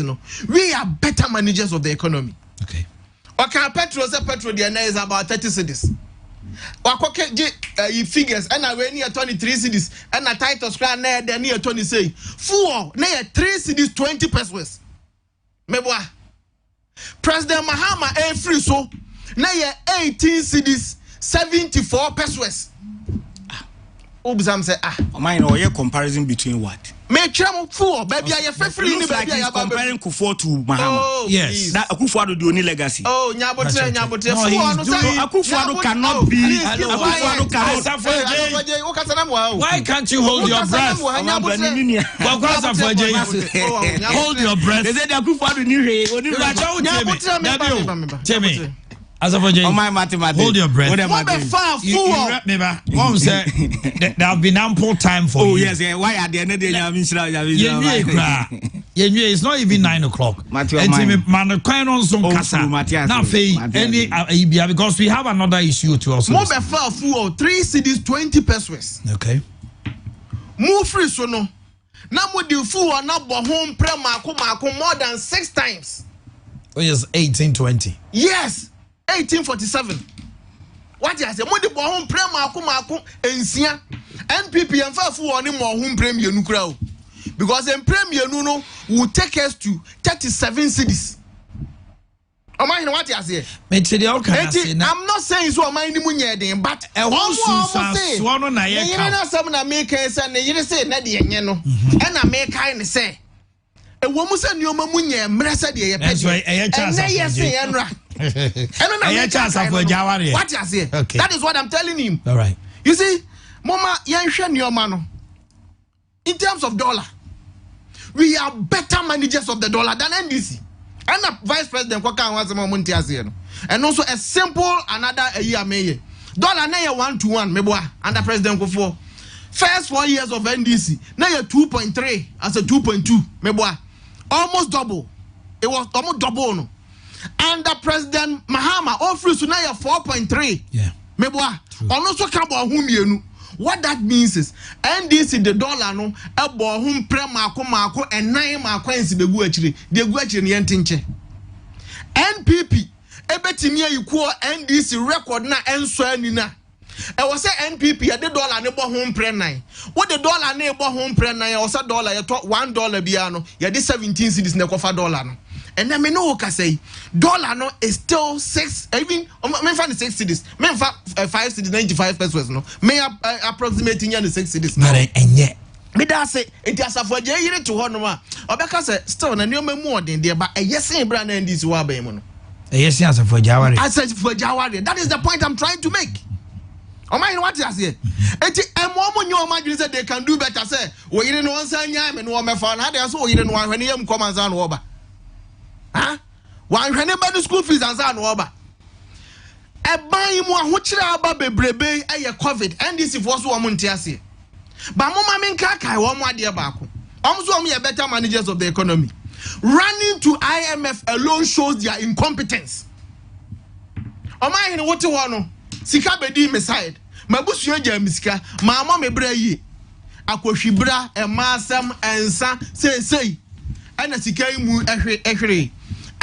We are better managers of the economy. Okay. Okay, petrol is about 30 cedis. Figures and I near 23 cedis and a title scran near 20 say 4 near 3 cedis 20 pesos. Meboa President Mahama a free so near 18 cedis 74 pesos. Obzam say mine or your comparison between what? Make sure for baby I free like he's comparing Kufuor to Mahama. Oh, yes. That Kufuor do any legacy. Oh, Nyabotre. Kufuor cannot be. Why can't you hold your breath? Hold your breath. They said Kufuor Timmy. As of hold your breath. Mom said there have been ample time for you. Oh yes, why are they not? It's not even 9 o'clock. Because we have another issue to also. More 3 cedis 20 pesos. Okay. Move free so no. Now we do full or not home more than 6 times. Oh yes, 1820. Yes. 1847. What you say? Modi bo hom prem akoma ensia. NPP and fafu oni mo hom prem yenu kra o. Because en prem yenu no will take us to 37 cities. Omanhene what you say? I'm not saying so omanhene mu nyeden but e ho so no na ye ka. Na some na make say na yire say na de enye no. E na make kai ne say e wo mu say nioma mu nye mre say de ye pede. And na ye say enra. What you say? Okay. That is what I'm telling him. All right. You see, Mama, in terms of dollar, we are better managers of the dollar than NDC. And the Vice President and also a simple another a year may dollar na 1-to-1 meboa under President Kufuor. First 4 years of NDC na 2.3 as a 2.2 meboa, almost double. It was almost double no. Under President Mahama, offers to now 4.3. Yeah. Meboa. Also come about what that means is NDC the dollar no ebo hum premako and 9 makwensi be guachiri. The guachiri yentinche. NPP ebetimia yuko NDC record na enso anina. E was say NPP ya the dollar ne bo hum pre 9. What the dollar ne bo hum pre 9 was a dollar ya $1 bia no ya the 17 cedis ne kofa dollar no. And then me know what say dollar no is still 6 even me find 6 cedis me 5 cedis 95 pesos no me approximating the 6 cedis na enye me da say it as for je yire to ho no ma obeka say still na nioma mu odin de ba eyesen bra na ndisi wa ba mu no eyesen as for jawari that is the point I'm trying to make. Omanhene what you say? Eti emo nyo omanhene say they can do better say wo yire no nsa nya me no me fa na dey so wo yire no ahwene yam komanza no oba. Huh? One the school fees and so over. A buy mu ahokyere aba bebrebe eye COVID and this if was woman tiase. Ba mama men kai wo mo ade baako. So we are better managers of the economy. Running to IMF alone shows their incompetence. Omanhene wote wo no sika bedi me side. Mabusu agya misika, mama me bra yi. Akohwibra e masam ensa sei. Ana sika mu ehwere.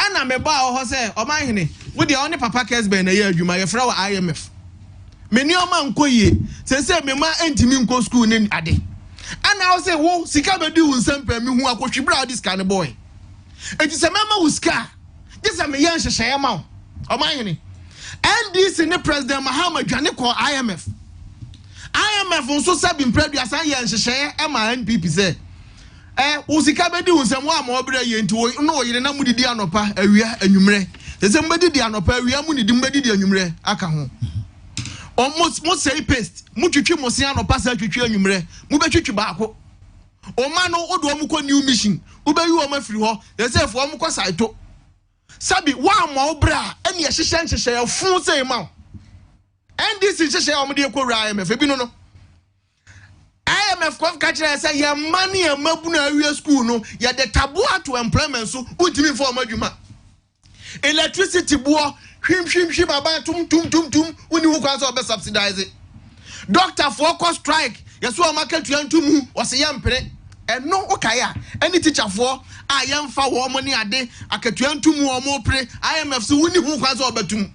Ana me ba ho say Omanhene wo de only papa Kessben na ye adwuma ye fra wa IMF. Me ni oma nkoyie se me ma entimi nko school ni ade. Ana wo say wo sika bedi wo nsempɛ me hu akohwibra this kind boy. Enti se mama wo sika. Gisa me ye nhyehyɛ ma wo. Omanhene NDC ne President Mahama dwane ko IMF. IMF nso sabi mpredua san ye nhyehyɛ e ma NPP say usika bedi unsem wa ma obere ye nti no oyire na mudidi anopa awia anwumre sese mbedidi anopa awia munidi mbedidi anwumre aka ho almost mo say paste mutwitwi mo se anopa sa twitwi anwumre mu betwitwi baako o ma no odo mo ko new mission ubeyi o ma firi ho sese fo mo ko saito sabi wa ma obra ene ye hyehyɛ fun say ma NDC hyehyɛ omde ekowura IMF bi no IMF kof ka kire say ye mani e mabunu awie school no ye de tabua to employment so utimi for amadwuma electricity boɔ hwim aba tum uni hu kwa so obe subsidize it. Doctor for cause strike yeso o market tuantum o se yempere eno okaya any teacher for a yemfa wo mo ni ade akatuantum wo mo pre IMF so uni hu kwa so obetum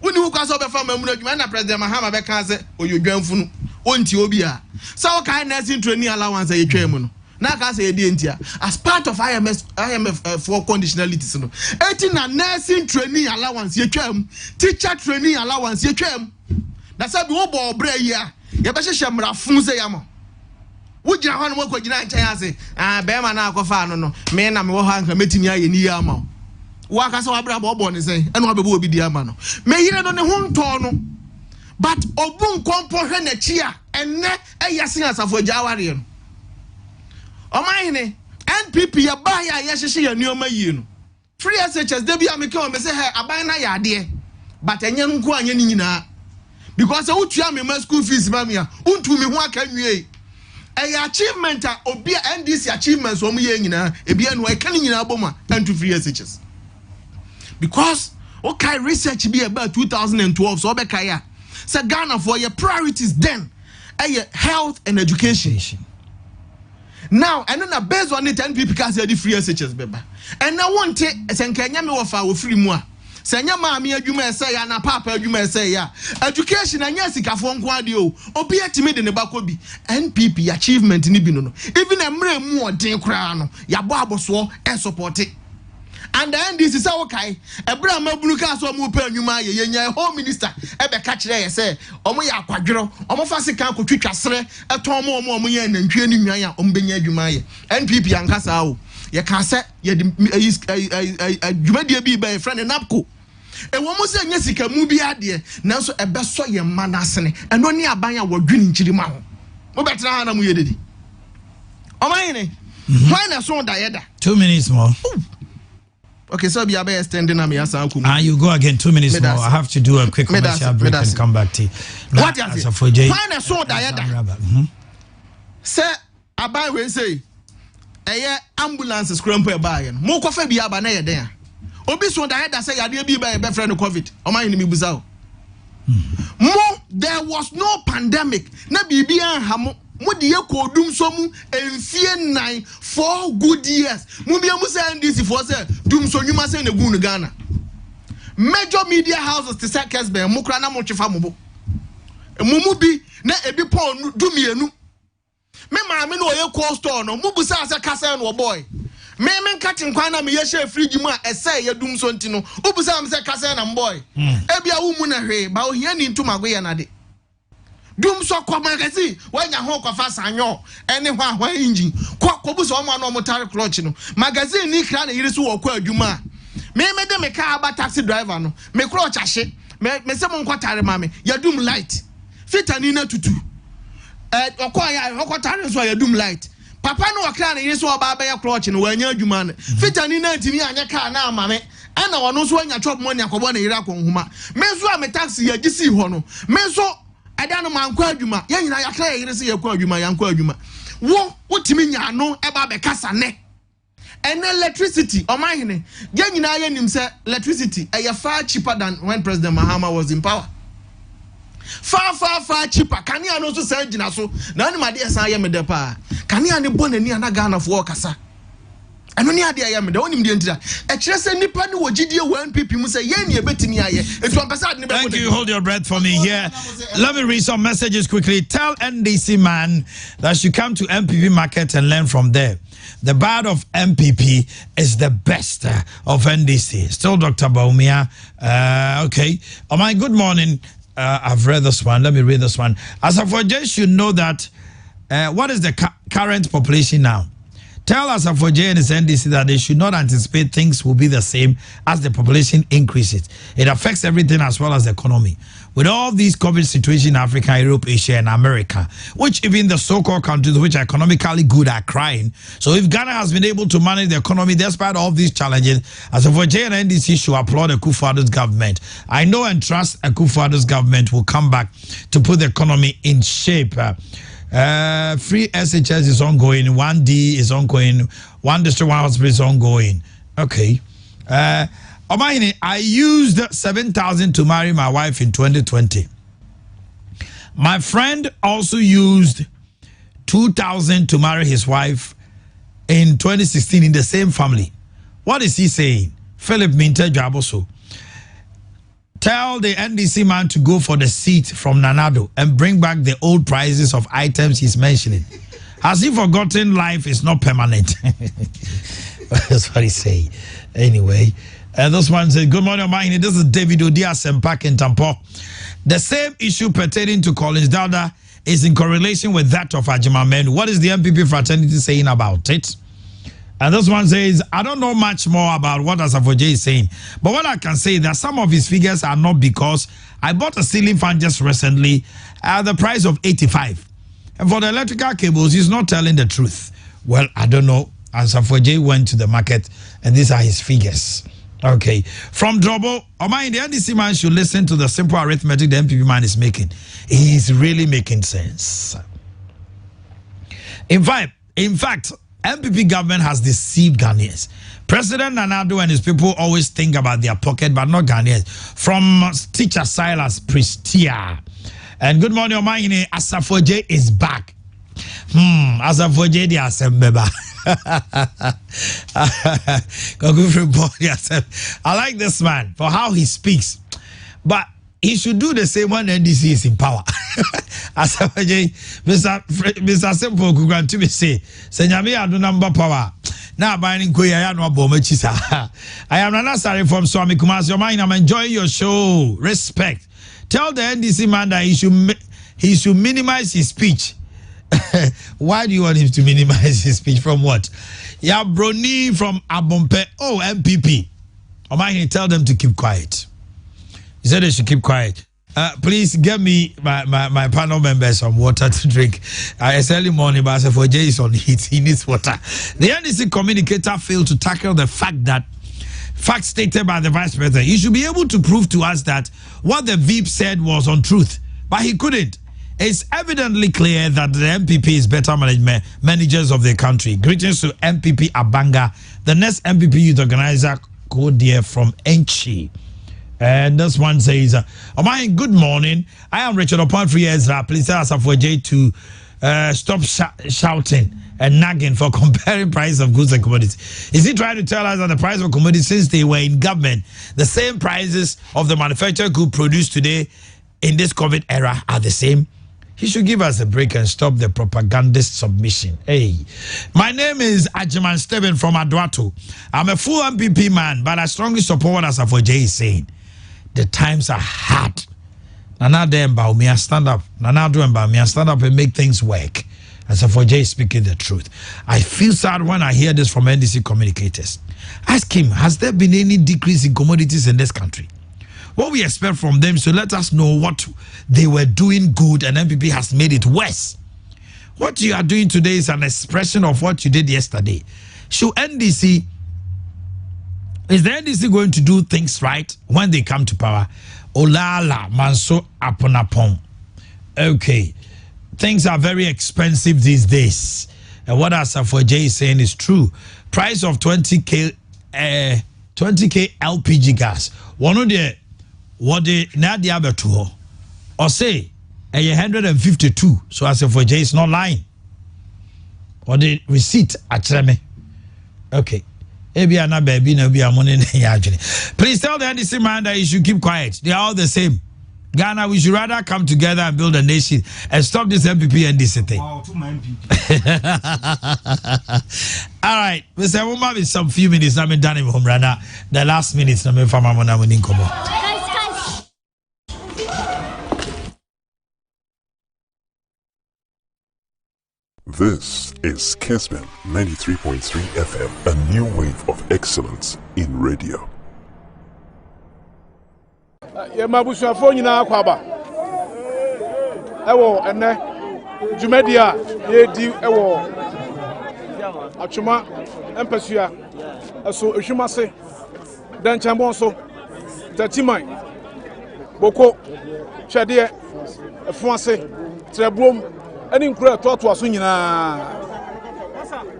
uni hu kwa so obefa mamu adwuma na president Mahama be kan se oyodwanfunu onti obi a so okay nursing training allowance ye twam no na ka say dey ntia as part of IMF for conditionalities no eti na nursing training allowance ye twam teacher training allowance ye twam na sabi wo bo obra yi a ye be hyehyɛ mrafun se yamo wo gina ho no mo kwagina nkyɛn ase be ma na akɔfa no no me na me wo ha nka metimi aye ni ya ma wo aka se wabra bo bo ne se eno abebo obi di ama no me yire no ne ho ntɔ no but obun kompo hwe na chi a enne eyase asafo agaware no Omanhene NPP ya ba ya hyehyɛ ya nioma yie no free SHS de bia me ka o me se he aban na ya ade but enye nko anya ni nyina because utua me ma school fees ba me a untu me ho aka nwie achievement a obi NDC achievements o mu ye nyina ebia no e kan nyina boma antu free SHS because okay research be about 2012 so be kai a say Ghana for your priorities then health and education. Now, and then based on it, and people can say the free SHS beba. And now one take Senkanya me wafa wo free mua. Senya maami adwuma say ya na papa adwuma say ya. Education anya sika fo nko ade o. Obi atime de ne bako bi. NPP achievement ni bi no no. Even emre mu odin kra no. Ya bo aboso e support it. And the NDC say okay. Ebra mabunu ka so mu pa adwuma ye yenya home minister e be ka kire ye say omo ya akwadwero omo fa sika akotwitwa sere eton omo ye nantwie ni nwan ya omo benya adwuma ye NPP ankasa o ye ka say ye adwuma de bi ba friend napko e wo mo say nya sika mu bi ade nanso e be so ye manasene eno ne aban ya wadwini nchiri ma ho mo betra ha na mu ye dedi Omanhene why na so da yeda 2 minutes more. Okay, so be extending me you go again 2 minutes more. I have to do a quick commercial break and come back to you. What is it? Find a soda yada. Say abai we say ambulance scramble buy. Mo kofa bi aba na ye den. Obi so da yada say yade bi ba be friend COVID. Omanhene mi buza. There was no pandemic. Na bibi an hamo. Mudi ye kodum so mu enfie 9 4 good years mu bia mu say NDC for say dum so nyuma say na gun Ghana major media houses to say Kessben mu kra na mu twefa mu bi na ebi pon dumienu me ma me no ye cold store no mu bu say kasa no boy me nkatin kwan na me ye share fridge mu a ese ye dum so ntino u bu say me kasa na boy ebia wu mu na hwe ba ohia ni ntumago ye na de dum so kwa magazine wanya ho kwa fa sanyo ene ho ahwa engine kwa bu so o ma no motare clutch no magazine ni kra na yiri so wo kwa adwuma me de me ka aba taxi driver no me clutch ahye me se mo nkwatare ma me ya dum light fitani na tutu okwa ya okwatare so ya dum light papa no wakra na yiri so oba ba ya clutch no wanya adwuma no fitani na ntimi anya ka na ama me ana wono so anya chop money akobo na yiri akonhuma me so a me taxi ya gisi ho no me so adano manko adwuma ye nyina yakra yire se yakwa adwuma yanko adwuma wo otimi nya no eba be kasa ne and electricity Omanhene ye nyina ye nim se electricity e far cheaper than when President Mahama was in power far cheaper kania no so say gina so na ani made esan ye me de pa kania ne bonani ana Ghana fo kasa eno ni ade ya me de onim de ntira e kire se nipa ne wogidie wa NPP mu se ye ne ebetini aye etu ampesa ade ne be. Thank you. Hold your breath for me here. Let me read some messages quickly. Tell NDC man that should come to MPP market and learn from there. The bad of MPP is the best of NDC. Still Dr. Baumia. Okay. Oh my, good morning. I've read this one. Let me read this one. As of just should know that what is the current population now? Tell us for J and his NDC that they should not anticipate things will be the same as the population increases. It affects everything as well as the economy. With all these COVID situations in Africa, Europe, Asia, and America, which even the so-called countries which are economically good are crying. So if Ghana has been able to manage the economy despite all these challenges, as for J and NDC should applaud Akufo-Addo's government. I know and trust Akufo-Addo's government will come back to put the economy in shape. Free SHS is ongoing, 1D is ongoing, one district, one hospital is ongoing. Okay. Omanhene, I used 7,000 to marry my wife in 2020. My friend also used 2,000 to marry his wife in 2016 in the same family. What is he saying? Philip Minter Jaboso. Tell the NDC man to go for the seat from Nanado and bring back the old prices of items he's mentioning. Has he forgotten life is not permanent? That's what he say. Anyway, this one says, good morning, Omanhene. This is David Odias and Park in Tampo. The same issue pertaining to Collins Dada is in correlation with that of Ajimamenu. What is the MPP fraternity saying about it? And this one says, I don't know much more about what Asafoje is saying, but what I can say is that some of his figures are not, because I bought a ceiling fan just recently at the price of 85. And for the electrical cables, he's not telling the truth. Well, I don't know. Asafoje went to the market and these are his figures. Okay. From Drobo, Omanhene, the NDC man should listen to the simple arithmetic the MPP man is making. He's really making sense. In fact, MPP government has deceived Ghanaians. President Nanado and his people always think about their pocket, but not Ghanaians. From teacher Silas Pristia. And good morning, Omanhene. Asafoje is back. Asafoje the Asembeba. I like this man for how he speaks. But he should do the same when NDC is in power. Mr. Simple could grant to me say, Senyami adu number power. Now buying Koya no bomachisa. I am Nana Sari from Swami Kumasi. I'm enjoying your show. Respect. Tell the NDC man that he should minimize his speech. Why do you want him to minimize his speech? From what? Yeah, Brony from Abompe. Oh, MPP. Omanhene, tell them to keep quiet. He said they should keep quiet. Please get me my panel members some water to drink. It's early morning, but Asafoje is on heat. He needs water. The NDC communicator failed to tackle the fact stated by the vice president. He should be able to prove to us that what the VIP said was untruth, but he couldn't. It's evidently clear that the MPP is better managers of the country. Greetings to MPP Abanga, the next MPP youth organizer, Kodia from Enchi. And this one says, Omanhene, good morning. I am Richard Opanfree Ezra. Please tell Asafoje to stop shouting and nagging for comparing price of goods and commodities. Is he trying to tell us that the price of commodities, since they were in government, the same prices of the manufactured good produced today in this COVID era are the same? He should give us a break and stop the propagandist submission. Hey, my name is Ajiman Steven from Adwato. I'm a full MPP man, but I strongly support what Asafoje is saying. The times are hard. Nana Mbawumia, stand up. Nana Mbawumia, stand up and make things work. Asafoje is speaking the truth. I feel sad when I hear this from NDC communicators. Ask him, has there been any decrease in commodities in this country? What we expect from them, so let us know what they were doing good and MPP has made it worse. What you are doing today is an expression of what you did yesterday. Is the NDC going to do things right when they come to power? Olala, Manso Aponapon. Okay. Things are very expensive these days. And what Asafoje is saying is true. Price of 20K LPG gas. One of the what the Nadia Betuo or say 152. So Asafoje is not lying. Or the receipt actually. Okay. Please tell the NDC man that you should keep quiet. They are all the same. Ghana, we should rather come together and build a nation and stop this MPP and this thing. Wow, to my MPP. All right, Mr. Woman, with some few minutes, I'm done home right now. The last minutes, I'm from Amonamon Komo. This is Kessben 93.3 FM, a new wave of excellence in radio. Mabusuafo nyina akwaba ewo ene jumedia yedi ewo atwuma empasua eso ehwimase danchambon so tatiman boko twede efuase trebrom ani nkura totoa so nyina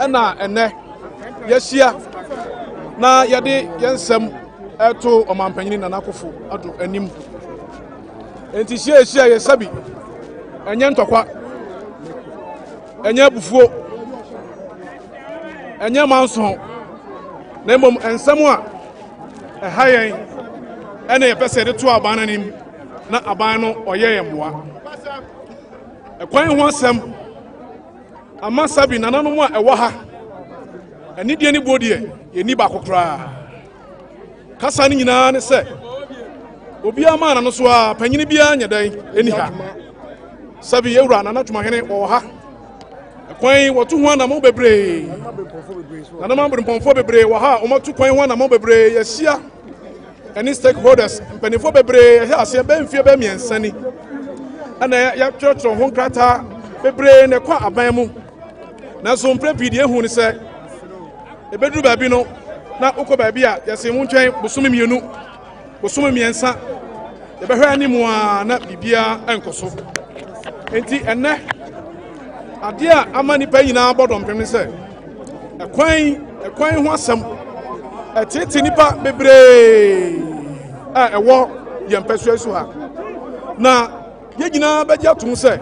ena ene yehia na yede yensem eto omampanyini na nakofo ado anim enti hia ye sabi enye ntokwa enye bufuo enye manso na mom ensem a ehayen ene ye pese de to aban anim na aban no oyeye mboa ekwan ho asem ama sabi nananom a ewo ha anidie ni bodie ye ni ba kokra kasa ni nyina ne se obi ama na no so a panyini bia nyadan eni ha sabi ewura na natwumahene wo ha kwan wotu ho na mo bebre na ma mbrempomfo bebre wo ha o matu kwan ho na mo bebre yahia any stakeholders mpanifo bebre yahia ase be mfie be miensani ana ya twotwo ho krata bebre ne kwa aban mu na so mprepidi ehu ni se ebedu ba bi no na uko baabi a yɛse mu ntwɛn bosome mienu bosome miensa yɛbɛhwɛ animu a na bibia enkoso enti enne ade a ama nipa nyina bɔdɔ mpem sɛ ekwan ho asɛm ɛtete nipa bebree a ɛwɔ yɛmpɛso asu ha na yɛgyina bɛgye atom sɛ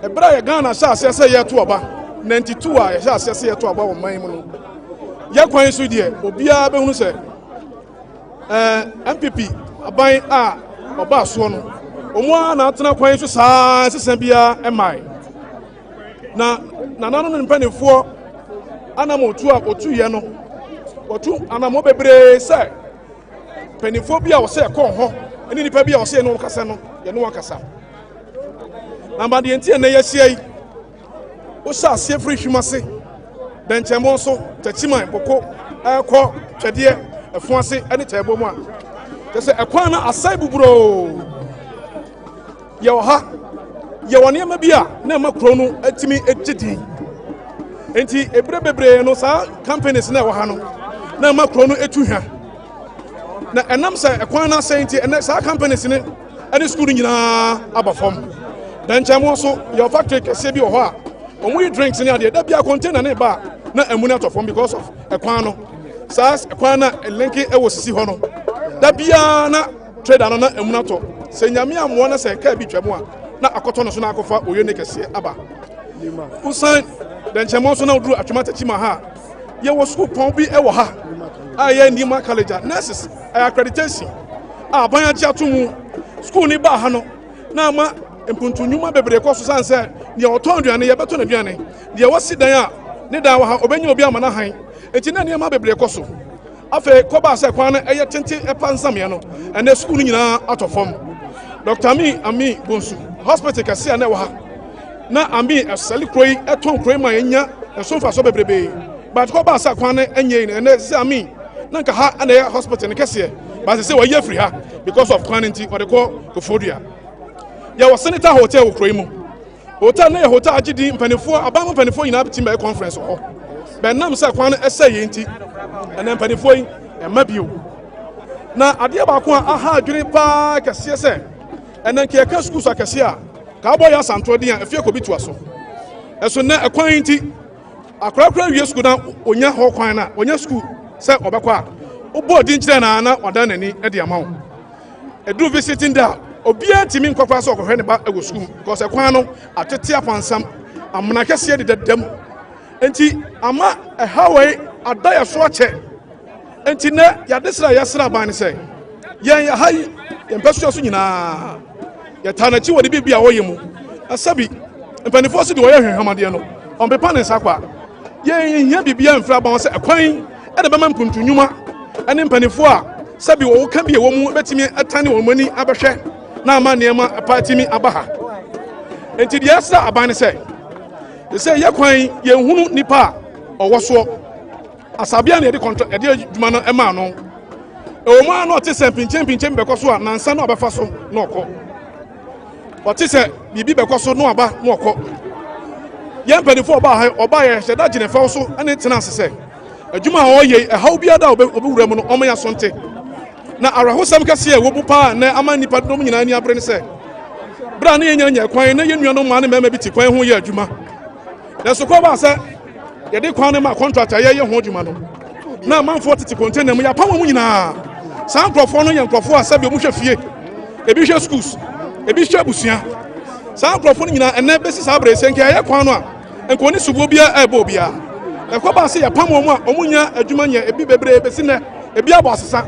ɛbra yɛ Ghana hyɛ aseɛ sɛ yɛto ɔba 92 a yɛhyɛ aseɛ sɛ yɛto ɔba wɔ man mu no yakwan so die obia behunu se MPP aban a oba so no omo na atena kwan so saa sesa bia emai na nano no mpanefo anamotu a otu ye no otu anamo bebre se panefo bia wo se kon ho eni nipa bia wo se no kasa no ye no kasa na ba de enti na yehia yi wo sa se free hwimase danchemo so tatiman boko ekọ twede efuase ene tebo mu a tese ekwan na asai buburo ye ha ye wone ma bia na makro no atimi etidi enti ebre bebre no sa companies na wo ha no na makro no etuhwa na enam sa ekwan na asai ene sa companies ne ene school nyina abafom danchemo so ye factory kese bi wo ha omu drinks ne ade da bia container ne ba na emuna to form because of ekwan no sas ekwan na linki e wo sisi ho no da bia na trader no na emuna to se nyame amwo na se ka bi twemu a na akoto no so na akofa oyo ne kese aba usan den chemo so na oduru atwema tachima ha ye wo school pon bi e wo ha a ye ndima college nurses accreditation a ban achi atomu school ni ba ha no na ma empuntu nyuma bebre ko so san se ne oton aduane ye beto na aduane de wasi dan a ne da wa ha obenya obi amana han enti na ne ma bebre koso afa ko ba se kwan na eye tente epa nsam ye no ene school nyina atofom Dr. Ami Bonsu hospital kase na wa ha na Ami asali kroi eton kroi ma enya esonfa so bebrebe but ko ba se kwan na enye ne ene se Ami na nka ha na hospital ne kase ba se wa ye free ha because of quantity or the ko fodua ya wa senator hotel wo kroi mu hotel na hotel agidi mpanefo abam mpanefo nyina team by conference ho ben nam se kwan ese ye nti ene mpanefo yi emabio na ade ba ko aha adwene pa kase se ene nke ka school so kase a ka boy asanto de a afie ko bitua so eso na ekwan nti akrakra wie school na onya ho kwan na onya school se obekwa a obo di nkire na odan nani e de amawo edu visiting da obia timi nkokwa so okohwe ne ba ego school because ekwan no atete afansam amna kase de dadam enti ama ehawai adaya so ache enti ne yadesra yasra ban ne se yen ya hai yen peso so nyina ya tanachi wodi bibia woyemu asabi mpanifo so de woyɛ hwehwamade no on pepa ne sakwa yen hia bibia mfra ban se ekwan e de bema mpuntu nyuma ene mpanifo a sabi wo ka bi wo mu betimi atane wo mani abɛhwɛ na ama neema apatimi abaha enti de yasra aban ne se They say ye kwan ye hunu nipa ɔwɔ so asabia na ye contract ye adwuma no ema no e wo no te se pinchen be so a nansa na obefa so na ɔkɔ o te se bibi be so no aba na ɔkɔ ye mpanifo ɔba ye hyɛ da gine fa so ene tena asese adwuma a ɔyɛ ɛhaw bia da obewura mu no ɔmo ya sonte na arahosam kase e wo bu pa na ama nipa dom nyina ni abre ne se bra na ye nya kwan na ye nua no ma na mema bi ti kwan ho ye adwuma na so ko ba se ye de kwan ma contractor ye ho adwuma no na manfo tete container mu ya pa mu nyina san nkrofo no ye nkrofo a sabe mu hwe fie ebi hwe schools ebi hwe busua san nkrofo no nyina ene besi sa abre se nke ye kwan no a enko ni subo bia ebo bia e ko ba se ye pa mu a omunya adwuma nya ebi bebre besi ne ebi abo asesa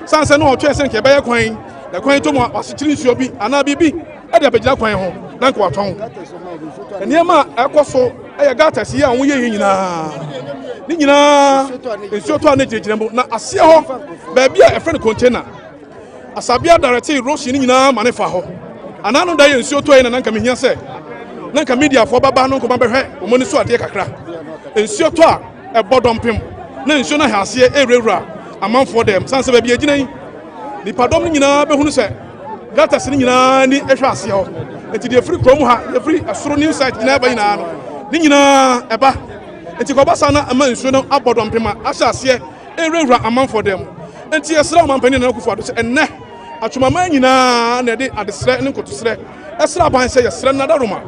san se no otwe se nke be ye kwan na kwan to mu asekyiri nsuo bi ana bibi e de begina kwan ho na nko aton eniema ekoso eye gata si ya wo ye nyina ni nyina nsuo to na gyegyina mu na ase ho ba bia e friend container asabia direct erosion ni nyina manefa ho ana no da ye nsuo to ye na nka mehia se na nka media fo baba no ko ba behwe omoni so ade kakra nsuo to a e bodompem na nsuo na ha ase ewura amanfo dem sanse ba bia gyina yi nipadom ni nyina behunu se gata se ni nyina ni ehwe ase ho enti de free krom ha de free asoro new site nyina ba nyina no ni nyina eba enti ko basa na ama nsuo no abodom pema ahya ase ewura amanfo dem enti esra amampani na kufu ado se enne atwomama nyina na de adesre ne nkotosre esra ban se yesre na daroma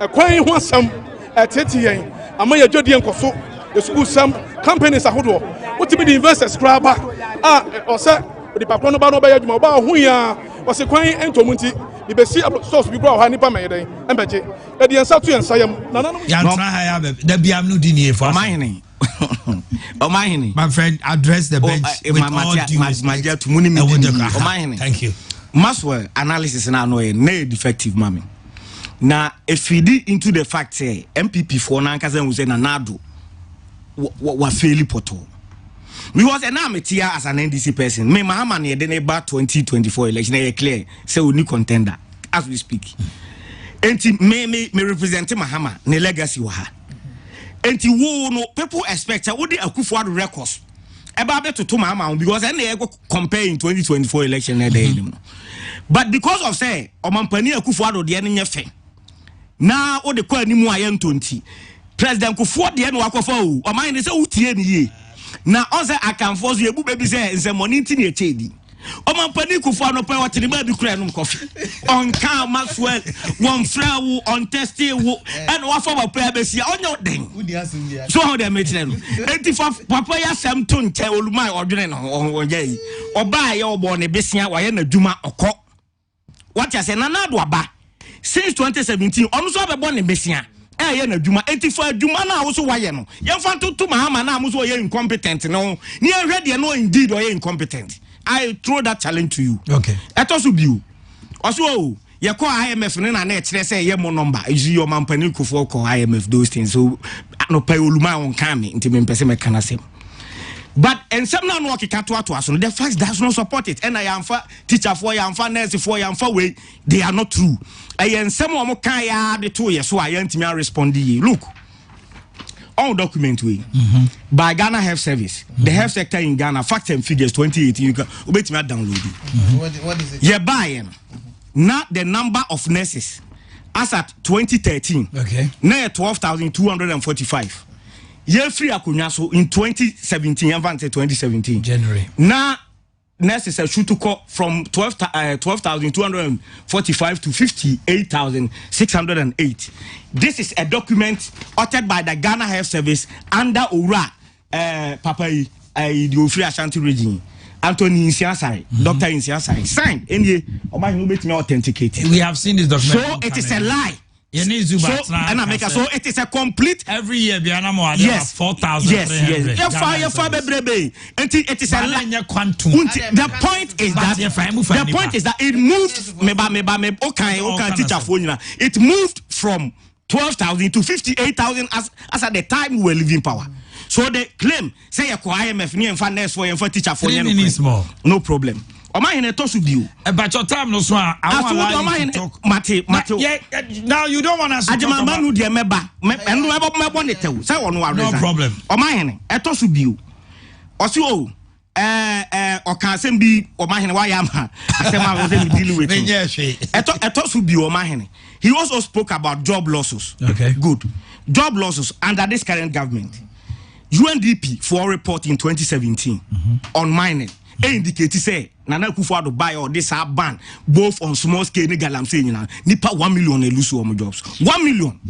ekwan ho asam etete yen ama ye dwodie nkoso esukuu sam companies ahodo wotimi the investors kraba ose the pakro no ba no ba ya dwuma ba ho ya ose kwan entomunti bibesi source bi gro ha nipa mayeden embeje e de ensa to ensa yam nananom ya tra ha ya da biam no di ni efo Omanhene my friend address the bench with all due respect Omanhene thank you Maswell analysis na no e defective mami na if feed into the fact say MPP for na nkaza hu say na nado wa fairly poto because and I'm here as an NDC person me Mahama ne de ba 2024 election e clear say oni contender as we speak enti me represent Mahama ne legacy wa ha enti wo no people expect wo de Akufo-Addo records e ba beto to Mahama because and e go compare in 2024 election na dey no but because of say omampani Akufo-Addo de ne nyefe na wo de kwa animu ayentonti President Akufo-Addo de no akofa o Omanhene say utie ni ye na onse akamfo so yebu bebi say nse money nti ne echedi omampani Akufo-Addo pe watini ba bi kura no coffee on can Maxwell one fra wo on testing wo and wa for papa besia onyo den so how they make no enti papa ya sam to nche olumai odwene no onye oba ye obo ne besia wa ye na dwuma okọ what you say na nado aba since 2017 onu so be bon ne besia ye na dwuma enti fa dwuma na wo so wa ye no ye fa to Mahama na mo so ye incompetent no ni ehwe de no indeed or ye incompetent I throw that challenge to you. Okay. Eto so biu. Oso ye call IMF na na kire say ye mo number. Is your company Akufo call IMF those things. So no pay oluma won kan me nti me pese me kana sem. But and some na no kika to aso the facts does not support it. And I am for teacher for ya am for nurse for ya am for way they are not true. And some o mo kan ya de to ye so I ntimi respond ye. Look. All document way by Ghana Health Service. The health sector in Ghana, facts and figures 2018. You can wait me download it. What is it? You're buying not the number of nurses as at 2013. Okay. Now 12,245. Year free akunyaso in 2017. I'm 2017 January. Now nurses should to call from 12,245 to 58,608. This is a document authored by the Ghana Health Service under Ora Papai the Ofri Ashanti region. Anthony Insiasai, Dr. Insiasai, signed. And authenticated. We have seen this document. So it is a lie. So it is a complete every year. Yes, 4,000. Yes. It is a lie. The point is that it moved. It moved from 12,000 to 58,000 as at the time we were leaving power. So they claim say IMF ni enfa nurse for enfa teacher for more. No problem. Omanhene tosu biu. But your time no so I want to talk. Mate. Now you don't want us to talk about. Ajama de meba. Me bonne tew. Say won wa reason. No problem. Omanhene etosu biu. Osi o oka asem bi Omanhene wa ya ma. Asem a wo dey deal with. Etosu biu Omanhene. He also spoke about job losses. Okay. Good. Job losses under this current government. UNDP for a report in 2017 on mining. Indicate say Nana Akufo-Addo buy or this ban both on small scale and galamsey nipa 1 million elusu on jobs 1 million.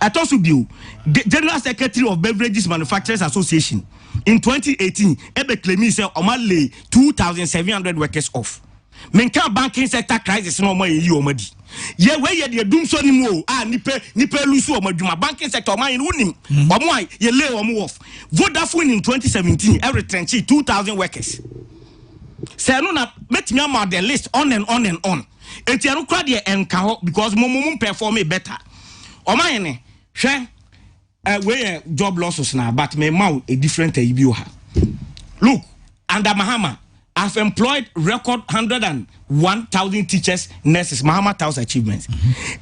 Atosu bill the General Secretary of Beverages Manufacturers Association in 2018 ebe claim say omale 2,700 workers off. Menka banking sector crisis no more yi omadi. Ye we ye de dum so nim o nipa elusu omadwuma banking sector man unim omo ye lay omo off. Vodafone in 2017 every trench 2,000 workers. Say no na metimi am the list on and on and on. Enti anu kra de enka ho because mum perform better. Omanhene hwe we job losses na but me ma a different ibio ha. Look, under Mahama I've employed record 101,000 teachers, nurses, Mahama Tao's achievements.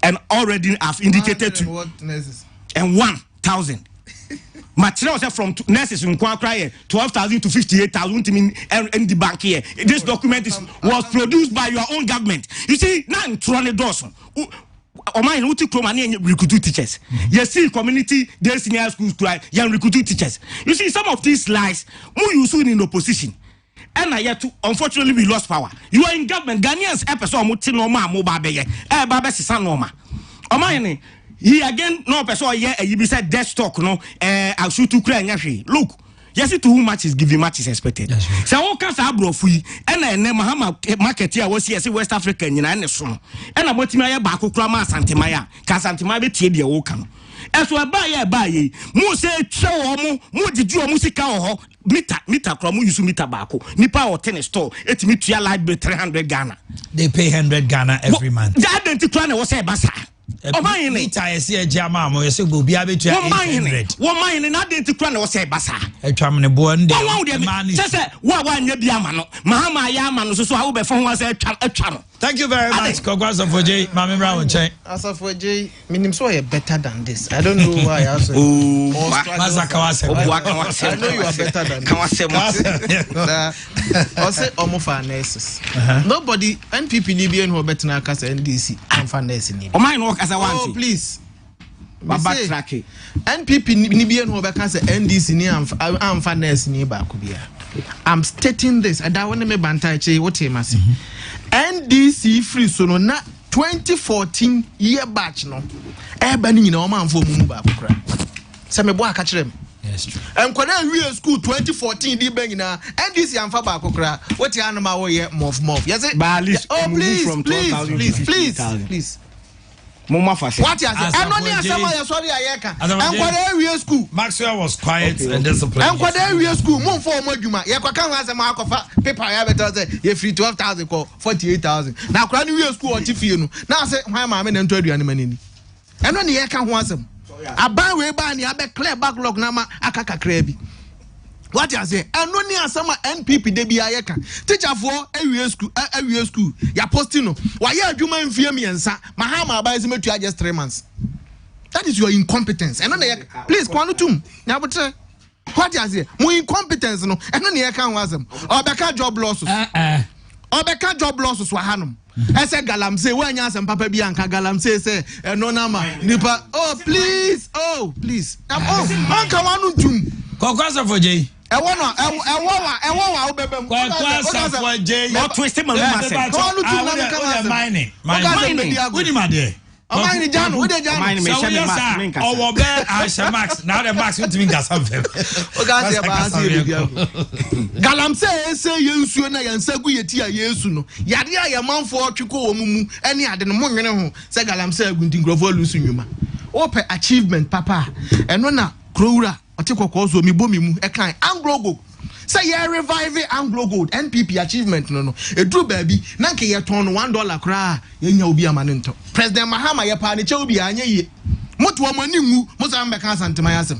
And already I've indicated to what nurses? And 1,000. Materials from nurses in Kwakra 12,000 to 58,000 in the bank here. This document was produced by your own government. You see, now in Toronto Dawson. Omanhene uti kromani recruit teachers. You see community day senior schools try young recruit teachers. You see some of these lies more useful in opposition. And I yet to unfortunately we lost power. You are in government. Ghanaians episode muti normal mobile beye. Baba sisa normal. Omanhene he again no person here you be said death stock no I shoot to cry nyashi. Look, you see to whom much is given much is expected. So all kinds of abrofu and Mahama market here was here West Africa nyina and so. And abotimi ya ba kokura ma Santimaya. Ka Santimaya be tie de wo kan. Eso ba ye mo se twe omo mo diju omo sika ho meter kro mo use meter baako nipa o ten store etimi tua library 300 Ghana. They pay 100 Ghana every month. That identity na wo say basa. Omanhene meter ese ejama mo yese go bia betua 800. Omanhene na identity na wo say basa. Etwam ne bo nde. Say wa nya bi ama no Mahama ya ama no so wo be fon wa say etwa no. Thank you very much. Kogwaso for J. Mami Brown chain. As for J, minim so you better than this. I don't know why I also. I know you are better than this. I say omofa nurses. Nobody NPP ni bi who better na kasa NDC amfa nurse ni. O mine work as I want. Oh please. Baba track. NPP ni bi who better kasa NDC ni amfa nurse ni ba ko bia. I'm stating this and I want to me bantai che what him say. NDC free so no na 2014 year batch no eba ni nyina o man fo mu ba kokra se me bo aka kire me yes true enkwada we school 2014 di ba nyina NDC amfa ba kokra what anoma wo ye mof yes oh please from 12,000 please Mama fashion. What you say? Anoni asama ya sorry ayeka. Enkwada we school. Maxwell was quiet and disciplined. Enkwada we school mo for omadwuma. Ye kwaka ho asama akofa paper ya better say ye free 12,000 ko 48,000. Na kwara ni we school o chifie no. Na say hwan ma me na nto aduane manini. Eno ne ye ka ho asam. Aban we ba ni abe clear backlog na ma akakakra bi. What you say? Anoni asama NPP de bi ayeka. Teacher for awie school. Ya posting no. Wa ye adwuma mfie miensa. Mahama abai se metua just 3 months. That is your incompetence. Eno na please kwanu tum. Nya botre. What you say? Mo incompetence no. Eno na ye ka ho asam. Obeka job losses. Obeka job losses wa hanum. Ese galamse we anya asem papa bi anka galamse say eno na ma nipa oh please anka wanu tum. Kogwaso for J. I want to not twist him. Mining. Now the max with me gas something. Galamse say you na yansagu yetia yesu no. Yade ya manfo twiko omumu ene ade no monwene ho. Say galamse agunti ngrofo lusu nyuma. Ope achievement papa. Eno na krowura otikoko so mi bomi mu e kan Anglo Gold say ye revive Anglo Gold NPP achievement no edru baabi na nke ye ton $1 kra ye nya obi amane nto President Mahama ye pa ne che obi anya ye moto amani ngu mo sa mbeka Asantema yasem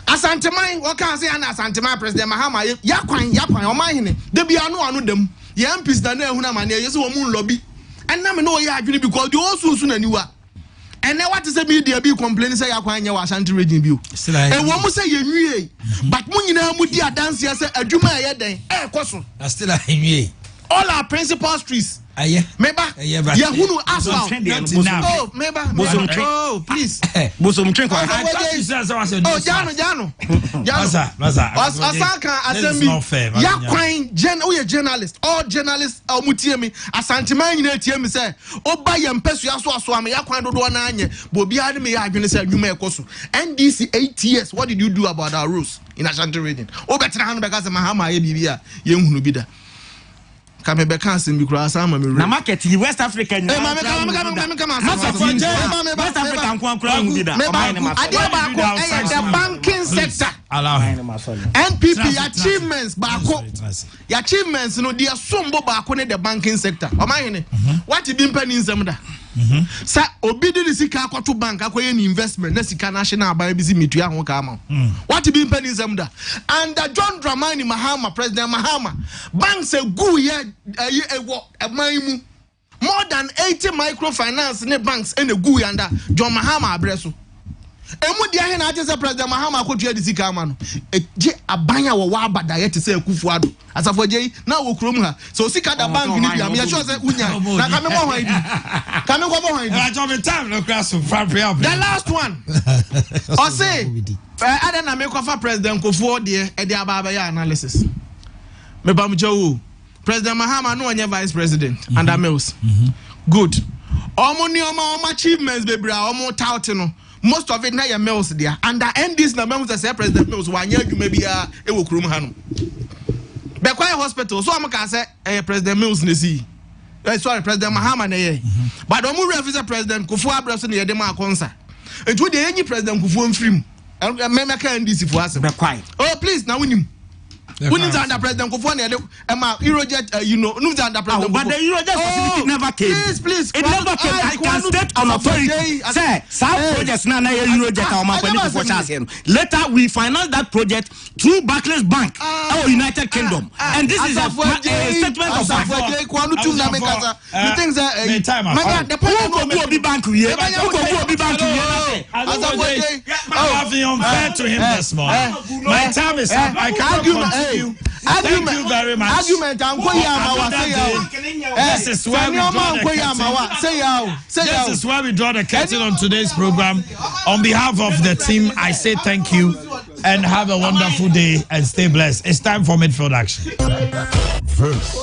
Asantema o kan say na Asantema President Mahama ya kwan Omanhene de bia no anu dem yɛn MPs na na ehuna mane yesi wo mu lobby ɛna me no yɛ adwene because the all sunsun aniwa and then what is the media be complaining say yakwan nya Ashanti region bi o e wo mu say yenwie but mu nyina mu di adanse say adwuma yɛ den koso na still a yenwie all our principal streets meba yahunu asphalt oh meba oh please bosom twen kwa jano asaka assembly yakwan journalist all journalists mutie me Asante man nyina tie me say oba ye mpesu aso am yakwan dodo na anye bo bia de me ya adwene say adwuma ekoso NDC 8 years what did you do about our rules in Ashanti region obetra hanu beka say mahama ye bibia ye nhunu bi da kame be kan sem bi kura sama me na market in West Africa come West Africa nko kura mu bi da ade ba ko the banking sector allow NPP achievements ba ko ya achievements no dia sombo ba ko ne the banking sector Omanhene what be mpani nsem da sa obi de sika akoto bank akoye ni investment na sika national ban bi si metua ho ka ama what be mpani nsem da and John Dramani Mahama President Mahama banks egu ye ewo eman more than 80 microfinance ne banks and egu yanda John Mahama abreso emu dia he na agese President Mahama akotua de sika ama no je abanya wo wa abada ye te se akufu ado asafo je na wo krom ha so sika da bank ni bia me sure say unya na ka me mo hwan di ka me go mo hwan di I job time no class from prayer the last one o say ada na me ko fa President Kofu de e de ababa ya analysis me ba mu jawo President Mahama no onye vice president under Mills good omo ni omo achievements be bra omo tout no most of it na your Mills there and the NDs na Mills say President Mills wanya adwuma bia e wo kurom ha no be kwai hospital so am ka say President Mills na si sorry President Mahama na ye but omo refer President Kofu Abraso na ye de ma konsa etu de enyi President Kofu mfrim me ka NDC fo ase be kwai oh please na winim When is under President Kofu and Eurojet, you know, no under President but the Eurojet facility never came. Please, it never came. I can state on authority. Say, some projects now Eurojet or Maakye for Chasien. Later, we financed that project through Barclays Bank, our United Kingdom, and this is a statement of fact. You think that the president will be bank here? Who will be bank here? I'm being unfair to him this morning. My time is up. I can't continue. Thank you very much. Argument This is where we draw the curtain on today's program. On behalf of the team, I say thank you and have a wonderful day and stay blessed. It's time for midfield action. This